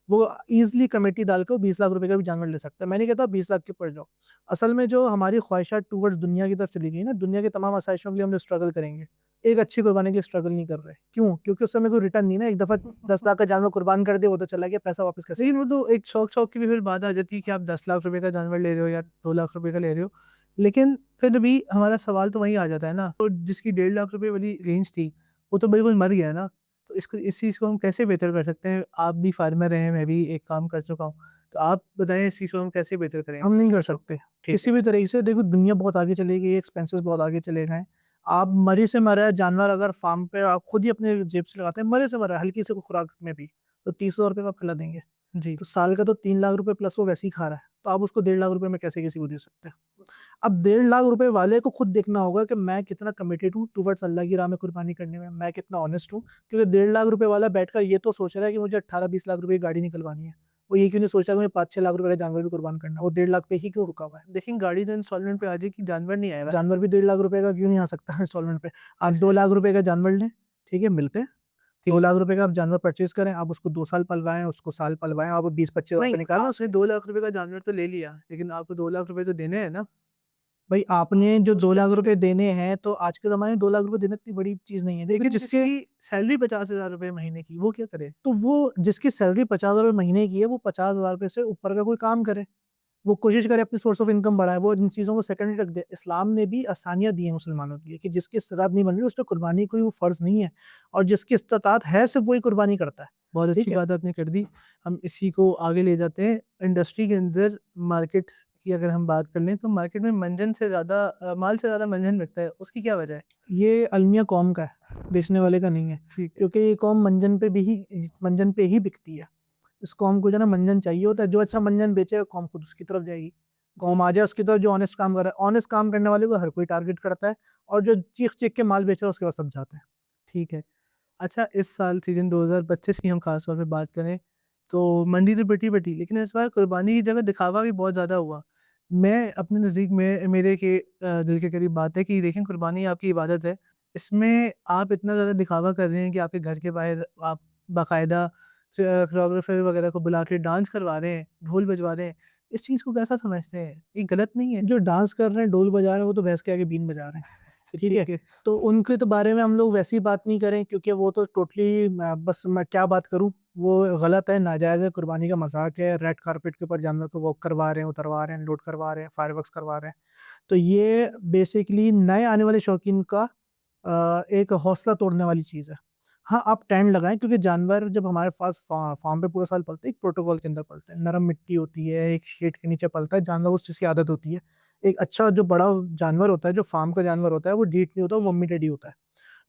वो ईज़िली कमेटी डाल के वो 20 लाख रुपए का भी जानवर ले सकता है। मैं नहीं कहता 20 लाख के ऊपर जाओ। असल में जो हमारी ख्वाहिशात टुवर्ड्स दुनिया की तरफ चली गई ना, दुनिया की तमाम आसाइशों के लिए हम जो स्ट्रगल करेंगे, एक अच्छी कुर्बानी के लिए स्ट्रगल नहीं कर रहे। क्यों? क्योंकि उस समय कोई रिटर्न नहीं है ना, एक दफ़ा 10 लाख का जानवर कुर्बान कर दिया, वो तो चला गया, पैसा वापस कैसे लेकिन आएगा? वो तो एक शौक-शौक की भी फिर बात आ जाती है कि आप 10 लाख रुपए का जानवर ले रहे हो या 2 लाख रुपए का ले रहे हो। लेकिन फिर भी हमारा सवाल तो वहीं आ जाता है ना, तो जिसकी 1.5 लाख रुपए वाली रेंज थी, वो तो बिल्कुल मर गया ना। तो इस चीज़ को हम कैसे बेहतर कर सकते हैं? आप भी फार्मर हैं, मैं भी एक काम कर चुका हूँ। तो आप बताएँ इस चीज़ को हम कैसे बेहतर करें हम नहीं अपने कर शौक सकते। को? ठीक है। किसी भी तरीके से देखो, दुनिया बहुत आगे चली गई है, एक्सपेंसेस बहुत आगे चले गए हैं। आप मरे से मरा जानवर अगर फार्म पे आप खुद ही अपने जेब से लगाते हैं, मरे से मरा हल्की सी खुराक में भी, तो 30,000 रुपए का आप खिला देंगे। जी। तो साल का तो 3 लाख रुपए प्लस वो वैसे ही खा रहा है, तो आप उसको 1.5 लाख रुपए में कैसे किसी को दे सकते हैं? अब 1.5 लाख रुपए वाले को खुद देखना होगा कि मैं कितना कमिटेड हूँ टुवर्ड्स अल्लाह की राह में कुर्बानी करने में, मैं कितना ऑनेस्ट हूँ। क्योंकि 1.5 लाख रुपए वाला बैठकर ये तो सोच रहा है कि मुझे 18-20 लाख रुपए की गाड़ी निकलवानी है। वो ये क्यों नहीं सोच रहा कि मुझे 5-6 लाख रुपए का जानवर भी कुर्बान करना है, वो 1.5 लाख पे ही क्यों रुका हुआ है? लेकिन गाड़ी तो इंस्टॉलमेंट पे आ जाएगी, जानवर नहीं आएगा। जानवर भी 1.5 लाख रुपए का क्यों नहीं आ सकता इंस्टॉलमेंट पे? आप ऐसे 2 लाख रुपए का जानवर लें, ठीक है, मिलते हैं। 2 ठीक लाख रुपए का आप जानवर परचेज़ करें, आप उसको 2 साल पलवाएँ, उसको साल पलवाएँ, आप 20-25 हज़ार नहीं, रुपए निकालें आपने उसके। 2 लाख रुपए का जानवर तो ले लिया, लेकिन आपको 2 लाख रुपए तो देने हैं ना? भई आपने जो 2 उसके लाख पीछे रुपए देने हैं, तो आज के ज़माने में 2 लाख रुपए देना इतनी बड़ी चीज़ नहीं है। देखो, लेकिन जिसके जिसकी सैलरी 50,000 रुपए महीने की, वो क्या करे? तो वो जिसकी सैलरी 50,000 रुपए महीने की है, वो 50,000 रुपए से ऊपर का कोई काम करे। वो कोशिश करे अपनी सोर्स ऑफ इनकम बढ़ाए, वो इन चीज़ों को सेकेंडरी रख दे। इस्लाम ने भी आसानियाँ दी हैं मुसलमानों के लिए कि जिसकी इस्तिताअत नहीं बन रही, उस पे कुर्बानी कोई वो फ़र्ज़ नहीं है, और जिसकी इस्तिताअत है सिर्फ़ वही कुर्बानी करता है। बहुत ठीक अच्छी है? बात आपने कर दी। हम इसी को आगे ले जाते हैं। इंडस्ट्री के अंदर मार्केट की अगर हम बात कर लें, तो मार्केट में मंजन से ज़्यादा माल से ज़्यादा मंजन बिकता है। उसकी क्या वजह है? ये अलमिया कौम का है, बेचने वाले का नहीं है। ठीक है। क्योंकि ये कौम मंजन पे ही बिकती है। इस कौम को जो है ना मंजन चाहिए होता है, जो अच्छा मंजन बेचेगा कौम खुद उसकी तरफ जाएगी। जी, कौम आ जाए उसकी तरफ जो ऑनेस्ट काम कर रहा है। ऑनेस्ट काम करने वाले को हर कोई टारगेट करता है, और जो चीख-चीख के माल बेच रहा है उसके पास सब जाते हैं। ठीक है। अच्छा, इस साल सीज़न 2025 की हम ख़ास तौर पे बात करें, तो मंडी तो पिटी-पिटी, लेकिन इस बार कुर्बानी की जगह दिखावा भी बहुत ज़्यादा हुआ। मैं अपने नज़दीक में मेरे दिल के करीब बात है कि देखें, कुर्बानी आपकी इबादत है। इसमें आप इतना ज़्यादा दिखावा कर रहे हैं कि आपके घर के बाहर आप बाकायदा कोरियोग्राफ़र वगैरह को बुला के डांस करवा रहे हैं, ढोल बजवा रहे हैं। इस चीज़ को कैसा समझते हैं? ये गलत नहीं है? जो डांस कर रहे हैं, ढोल बजा रहे हैं, वो तो भैंस के आगे बीन बजा रहे हैं। ठीक है? ठीक है। तो उनके तो बारे में हम लोग वैसी बात नहीं करें, क्योंकि वो तो टोटली बस मैं क्या बात करूँ? वो गलत है, नाजायज़ है, कुर्बानी का मज़ाक है, रेड कारपेट के ऊपर जानवर को वॉक करवा रहे हैं, उतरवा रहे हैं, लोड करवा रहे हैं, फायरवर्क्स करवा रहे हैं। तो ये बेसिकली नए आने वाले शौकीन का एक हौसला तोड़ने वाली चीज़ है। हाँ, आप टेंट लगाएँ क्योंकि जानवर जब हमारे पास फार्म पे पूरा साल पलते हैं, एक प्रोटोकॉल के अंदर पलते हैं। नरम मिट्टी होती है, एक शेड के नीचे पलता है, जानवर को उस चीज़ की आदत होती है। एक अच्छा जो बड़ा जानवर होता है, जो फार्म का जानवर होता है, वो ढीठ नहीं होता, वो मम्मी-डैडी होता है।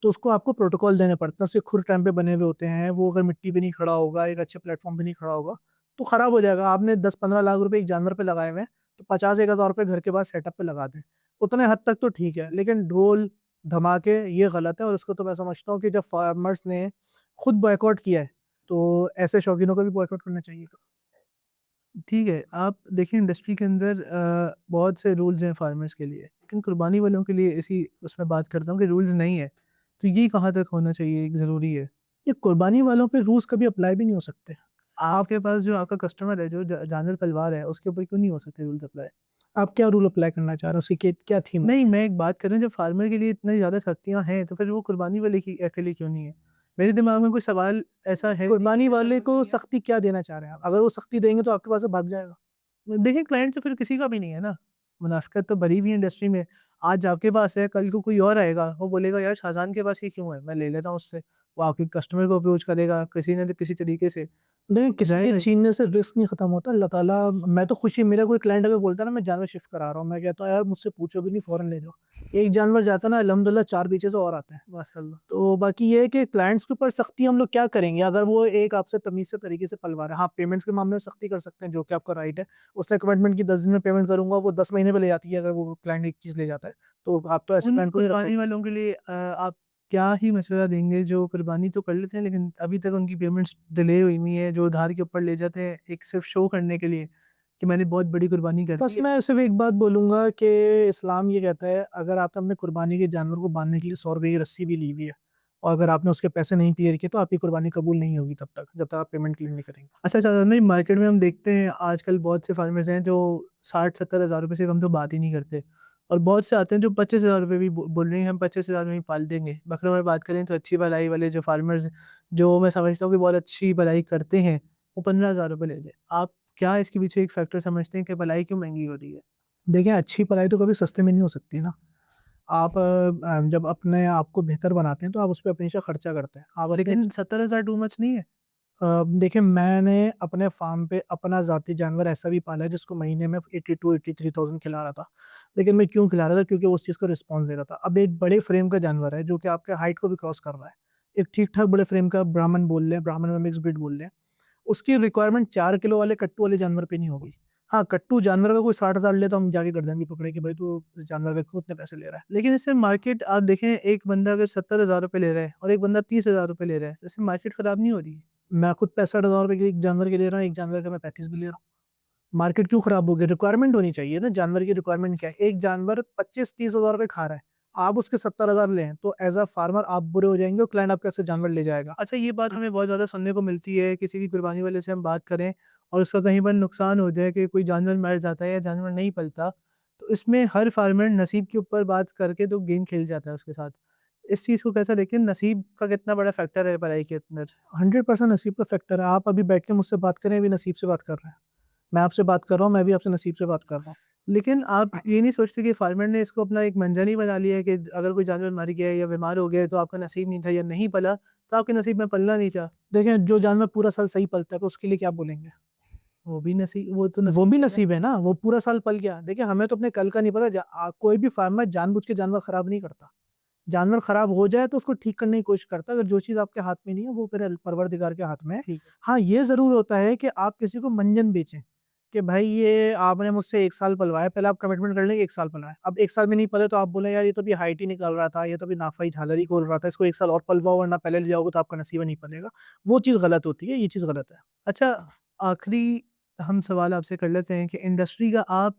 तो उसको आपको प्रोटोकॉल देने पड़ते हैं, उसके खुर टाइम पे बने हुए होते हैं, वो अगर मिट्टी पे नहीं खड़ा होगा, एक अच्छे प्लेटफ़ॉर्म पे नहीं खड़ा होगा, तो खराब हो जाएगा। आपने 10-15 लाख रुपए एक जानवर पे लगाए हुए हैं, तो 50,000 रुपए घर के बाहर सेटअप पे लगा दें। उतने हद तक तो ठीक है, लेकिन ढोल, धमाके ये गलत है और इसको तो मैं समझता हूँ कि जब फार्मर्स ने खुद बॉयकॉट किया है, तो ऐसे शौकीनों को भी बॉयकॉट करना चाहिए। ठीक है, आप देखिए इंडस्ट्री के अंदर बहुत से रूल्स हैं फार्मर्स के लिए, लेकिन कुर्बानी वालों के लिए इसी उसमें बात करता हूँ कि रूल्स नहीं है। तो ये कहाँ तक होना चाहिए, ज़रूरी है? ये कुर्बानी वालों पे रूल्स कभी अप्लाई भी नहीं हो सकते। आप आपके पास जो आपका कस्टमर है, जो जानवर पलवा रहा है, उसके ऊपर क्यों नहीं हो सकते रूल्स अप्लाई? आप क्या रूल अप्लाई करना चाह रहे हो? उसकी क्या थीम है? नहीं, मैं एक बात कर रहा हूँ, जब फार्मर के लिए इतनी ज़्यादा सख्तियाँ हैं, तो फिर वो कुर्बानी वाले की के लिए क्यों नहीं है? मेरे दिमाग में कोई सवाल ऐसा है नहीं कुर्बानी कि ऐसा वाले कुछ को नहीं है। सख्ती क्या देना चाह रहे हैं आप? अगर वो सख्ती देंगे तो आपके पास से भाग जाएगा। देखिए क्लाइंट तो फिर किसी का भी नहीं है ना, मुनाफ़िक़त तो भरी हुई है इंडस्ट्री में। आज आपके पास है, कल को कोई और आएगा, वो बोलेगा यार शाहज़ान के पास ये क्यों है? मैं ले लेता हूँ उससे। वो आपके कस्टमर को अप्रोच करेगा किसी न किसी तरीके से, देखिए, किसी के जाएगा ही। छीनने से रिस्क नहीं खत्म होता। अल्लाह ताला मैं तो खुशी मेरा कोई क्लाइंट अगर बोलता है ना मैं जानवर शिफ्ट करा रहा हूँ, मैं कहता हूँ यार मुझसे पूछो भी नहीं फ़ौरन ले जाओ। एक जानवर जाता है ना अल्हम्दुलिल्लाह 4 पीछे से और आते हैं। माशाअल्लाह। तो बाकी ये है कि क्लाइंट्स के ऊपर सख्ती हम लोग क्या करेंगे अगर वो एक आपसे तमीज़ से तरीके से पलवा रहा है। हाँ, पेमेंट्स के मामले में सख्ती कर सकते हैं जो कि आपका राइट है। उसने कमिटमेंट की 10 दिन में पेमेंट करूँगा, वो 10 महीने पे ले जाती है अगर वो क्लाइंट एक चीज़ ले जाता है। तो आप तो ऐसे उन क्लाइंट को नहीं कुर्बानी रखोगे। वालों के लिए आप क्या ही मशवरा देंगे जो कुर्बानी तो कर लेते हैं लेकिन अभी तक उनकी पेमेंट्स डिले हुई है, जो उधार के ऊपर ले जाते हैं एक सिर्फ़ शो करने के लिए कि मैंने बहुत बड़ी कुर्बानी कर बस दी है। मैं सिर्फ़ एक बात बोलूँगा कि इस्लाम ये कहता है अगर आपने अपने कुर्बानी के जानवर को बाँधने के लिए ₹100 की रस्सी भी ली हुई है और अगर आपने उसके पैसे नहीं क्लियर किए तो आपकी कुर्बानी कबूल नहीं होगी तब तक, जब तक आप पेमेंट क्लियर नहीं करेंगे। अच्छा साधारण में मार्केट में हम देखते हैं आजकल बहुत से फार्मर्स हैं जो 60-70 हज़ार रुपए से कम तो बात ही नहीं करते और बहुत से आते हैं जो 25,000 रुपए भी बोल रहे हैं हम 25,000 में ही पाल देंगे। बकरों में बात करें तो अच्छी भलाई वाले जो फार्मर्स जो मैं समझता हूँ कि बहुत अच्छी भलाई करते हैं, वो 15,000 रुपए ले लें। आप क्या इसके पीछे एक फैक्टर समझते हैं कि भलाई क्यों महँगी हो रही है? देखिए, अच्छी पढ़ाई तो कभी सस्ते में नहीं हो सकती ना। आप जब अपने आप को बेहतर बनाते हैं तो आप उस पे हमेशा खर्चा करते हैं। आप अपने लेकिन 70,000 टू मच नहीं है? देखिए मैंने अपने फ़ार्म पे अपना ज़ाती जानवर ऐसा भी पाला है जिसको महीने में 82-83,000 खिला रहा था। लेकिन मैं क्यों खिला रहा था? क्योंकि वो उस चीज़ का रिस्पॉन्स दे रहा था। अब एक बड़े फ्रेम का जानवर है जो कि आपके हाइट को भी क्रॉस कर रहा है। एक ठीक-ठाक बड़े फ्रेम का ब्राह्मण बोल लें, ब्राह्मण में मिक्स ब्रीड बोल लें। उसकी रिक्वायरमेंट 4 किलो वाले कट्टू वाले जानवर पे नहीं होगी। हाँ, कट्टू जानवर का कोई 60,000 ले तो हम जाके गर्दन भी पकड़े कि भाई तू इस जानवर के क्यों इतने पैसे ले रहा है। लेकिन इससे मार्केट आप देखें एक बंदा अगर 70,000 रुपए ले रहा है और एक बंदा 30,000 रुपए ले रहा है, तो इससे मार्केट खराब नहीं हो रही है? मैं खुद 65,000 रुपए के एक जानवर के ले रहा हूँ, एक जानवर का मैं 35 भी ले रहा हूँ। मार्केट क्यों खराब होगी? रिक्वायरमेंट होनी चाहिए ना, जानवर की रिक्वायरमेंट क्या है? एक जानवर 25-30 हज़ार रुपए खा रहा है, आप उसके 70,000 लें, तो एज़ अ फार्मर आप बुरे हो जाएँगे और क्लाइंट आपके से जानवर ले जाएगा। अच्छा ये बात हमें बहुत ज़्यादा सुनने को मिलती है, किसी भी कुर्बानी वाले से हम बात करें और उसका कहीं पर नुकसान हो जाए कि कोई जानवर मर जाता है या जानवर नहीं पलता, तो इसमें हर फार्मर नसीब के ऊपर बात करके तो गेम खेल जाता है उसके साथ। इस चीज़ को कैसा देखते हैं, नसीब का कितना बड़ा फैक्टर है भलाई के अंदर? 100% नसीब का फैक्टर है, आप अभी बैठ के मुझसे बात करें, अभी नसीब से बात कर रहे हैं। मैं आपसे बात कर रहा हूँ, मैं भी आपसे नसीब से बात कर रहा हूँ। लेकिन आप ये नहीं सोचते कि फार्मर ने इसको अपना एक मंज़र ही बना लिया है कि अगर कोई जानवर मर गया है या बीमार हो गया है तो आपका नसीब नहीं था या नहीं पला, तो आपके नसीब में पलना नहीं था। देखें, जो जानवर पूरा साल सही पलता है, तो उसके लिए क्या बोलेंगे? वो तो वो नसीब भी ही है ना। नसीब है ना, वो पूरा साल पल गया। देखिए, हमें तो अपने कल का नहीं पता, कोई भी फार्मर जानबूझ के जानवर खराब नहीं करता। जानवर खराब हो जाए तो उसको ठीक करने की कोशिश करता है, अगर जो चीज़ आपके हाथ में नहीं है वो फिर परवरदिगार के हाथ में है। ठीक है। हाँ, ये ज़रूर होता है कि आप किसी को मंजन बेचें, कि भाई ये आपने मुझसे 1 साल पलवाया, पहले आप कमिटमेंट कर लें कि 1 साल पलवाएँ। अब 1 साल में नहीं पले तो आप बोलें यार ये तो अभी हाइट ही निकाल रहा था, ये तो अभी नाफ़ा झालर ही खोल रहा था, इसको 1 साल और पलवाओ वरना पहले ले जाओगे तो आपका नसीब नहीं पलेगा। वो चीज़ गलत होती है, ये चीज़ गलत है। अच्छा, आखिरी हम सवाल आपसे कर लेते हैं कि इंडस्ट्री का आप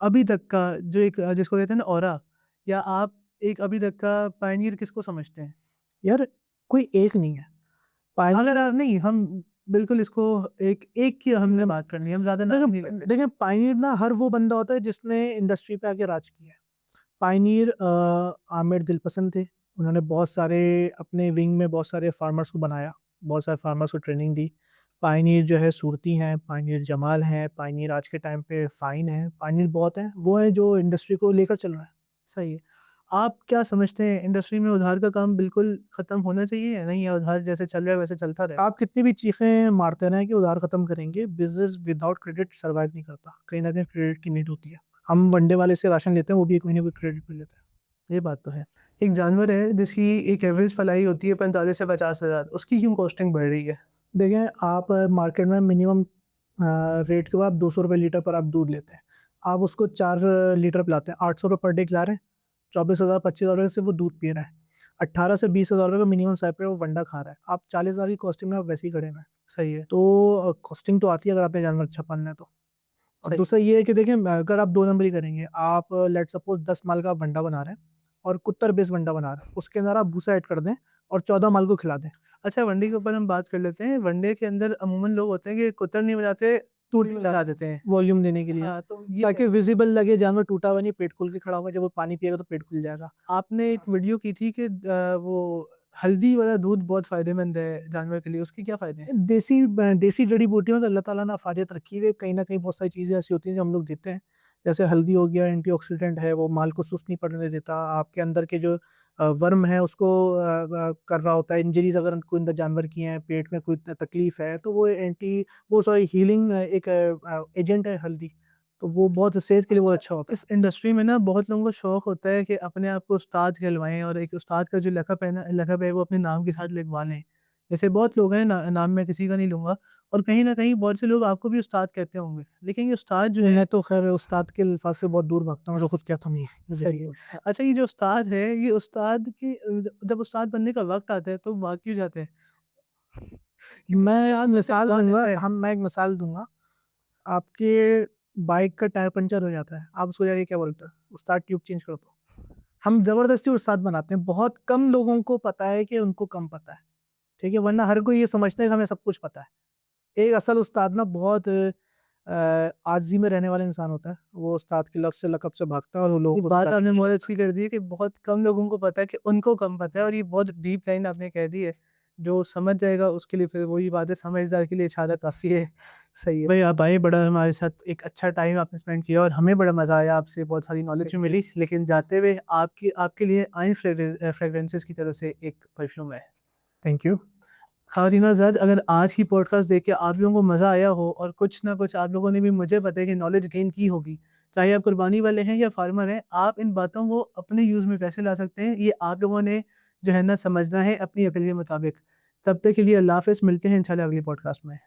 अभी तक का जो एक जिसको कहते हैं ना ऑरा या आप एक अभी तक का पायनियर किसको समझते हैं? यार, कोई एक नहीं है। अगर पायनियर आप नहीं हम बिल्कुल इसको एक एक की हमने बात करनी है, हम ज़्यादा नाम नहीं देखिए लेते। देखिए पायनियर ना हर वो बंदा होता है जिसने इंडस्ट्री पे आके राज किया है। पायनियर आमिर दिलपसंद थे। उन्होंने बहुत सारे अपने विंग में बहुत सारे फार्मर्स को बनाया। बहुत सारे फार्मर्स को ट्रेनिंग दी। पायनियर जो है सूरती हैं, पायनियर जमाल हैं, पायनियर आज के टाइम पे फाइन है, पायनियर बहुत हैं, वो है जो इंडस्ट्री को लेकर चल रहा है। सही है। आप क्या समझते हैं इंडस्ट्री में उधार का काम बिल्कुल ख़त्म होना चाहिए या नहीं, या उधार जैसे चल रहा है वैसे चलता रहे? आप कितनी भी चीखें मारते रहें कि उधार खत्म करेंगे, बिजनेस विदाउट क्रेडिट सर्वाइव नहीं करता। कहीं ना कहीं क्रेडिट की नीड होती है। हम वनडे वाले से राशन लेते हैं, वो भी एक महीने को क्रेडिट पे लेते हैं। ये बात तो है। एक जानवर है जिसकी एक एवरेज पलाई होती है 45 से 50,000, उसकी क्यों कॉस्टिंग बढ़ रही है? देखें, आप मार्केट में मिनिमम रेट के बाद 200 रुपये लीटर पर आप दूध लेते हैं। आप उसको 4 लीटर पिलाते हैं, 800 रुपये पर डे खिला रहे हैं। 24,000 25,000 से वो दूध पी रहा है। 18 से 20,000 रुपये का मिनिमम साइड पे वो वंडा खा रहा है। आप 40,000 की कॉस्टिंग में आप वैसे ही खड़े हैं। सही है। तो कॉस्टिंग तो आती है अगर आपने जानवर अच्छा पालना है तो। और सही। दूसरा ये है कि देखिए, अगर आप 2 नंबरी करेंगे, आप लेट्स सपोज़ 10 माल का वंडा बना रहे हैं और कुत्तर बेस वंडा बना रहे हैं, उसके अंदर आप भूसा ऐड कर दें और 14 माल को खिला दें। अच्छा, वनडे के ऊपर हम बात कर लेते हैं। वनडे के अंदर अमूमन लोग होते हैं कि कुत्तर नहीं बजाते, तूड़ी बजा देते हैं। वॉल्यूम देने के लिए, हाँ, तो ये ताकि कैसे? विज़िबल लगे जानवर टूटा हुआ नहीं, पेट खोल के खड़ा हुआ है, जब वो पानी पिएगा तो पेट खुल जाएगा। आपने एक वीडियो की थी कि वो हल्दी वाला दूध बहुत फ़ायदेमंद है जानवर के लिए, उसके क्या फ़ायदे हैं? देसी जड़ी-बूटियों में तो अल्लाह ताला ने अफ़ादियत रखी हुई है, कहीं न कहीं बहुत सारी चीज़ें ऐसी होती हैं जो हम लोग देते हैं। जैसे हल्दी हो गया, एंटीऑक्सीडेंट है, वो माल को सुस्त नहीं पड़ने देता। आपके अंदर के जो वर्म है उसको कर रहा होता है। इंजरीज़ अगर कोई अंदर जानवर की हैं, पेट में कोई तकलीफ़ है, तो वो सॉरी हीलिंग एक एजेंट है हल्दी, तो वो बहुत सेहत के लिए बहुत अच्छा, अच्छा होता है। इस इंडस्ट्री में ना बहुत लोगों को शौक होता है कि अपने आप को उस्ताद कहलवाएँ और एक उस्ताद का जो लक़ब है वो अपने नाम के साथ लिखवा लें। जैसे बहुत लोग हैं, नाम मैं किसी का नहीं लूँगा, और कहीं न कहीं बहुत से लोग आपको भी उस्ताद कहते होंगे। लेकिन ये उस्ताद जो है, मैं तो ख़ैर उस्ताद के अल्फ़ाज़ से बहुत दूर भागता हूँ, मैं तो खुद कहता नहीं। सही है। अच्छा, ये जो उस्ताद है, ये उस्ताद की जब उस्ताद बनने का वक़्त आता है तो भाग क्यों जाते हैं? मैं क्योंकि यार मुझसे मिसाल बुला दूँगा लेता है। मैं एक मिसाल दूँगा। आपके बाइक का टायर पंचर हो जाता है, आप उसको जाके क्या बोलते हो? उस्ताद ट्यूब चेंज कर दो। हम ज़बरदस्ती उस्ताद बनाते हैं, बहुत कम लोगों को पता है कि उनको कम पता है, ठीक है? वरना हर कोई ये समझता है कि हमें सब कुछ पता है। एक असल उस्ताद ना बहुत आज़ी में रहने वाला इंसान होता है, वो उस्ताद के लफ़्ज़ से लक़ब से भागता है और वो ये लोगों को बात सिखाता आपने है। बहुत अच्छी कर दी है कि बहुत कम लोगों को पता है कि उनको कम पता है, और ये बहुत डीप लाइन आपने कह दी है। जो समझ जाएगा उसके लिए फिर वही बात है, समझदार के लिए इशारा काफ़ी है। सही है। भाई आप आए, बड़ा हमारे साथ एक अच्छा टाइम आपने स्पेंड किया और हमें बड़ा मज़ा आया, आपसे बहुत सारी नॉलेज भी थैंक यू। मिली। लेकिन जाते हुए आपकी आपके लिए आइन फ्रेग्रेंसेस की तरफ से एक परफ्यूम है। Thank you. ख़वातीन हज़रात, अगर आज की पॉडकास्ट देख के आप लोगों को मज़ा आया हो और कुछ ना कुछ आप लोगों ने भी, मुझे पता है कि नॉलेज गेन की होगी, चाहे आप कुर्बानी वाले हैं या फार्मर हैं, आप इन बातों को अपने यूज़ में कैसे ला सकते हैं, ये आप लोगों ने जो है ना समझना है अपनी अक़ल के मुताबिक। तब तक के लिए अल्लाह हाफ़िज़, मिलते हैं इंशाल्लाह अगली पॉडकास्ट में।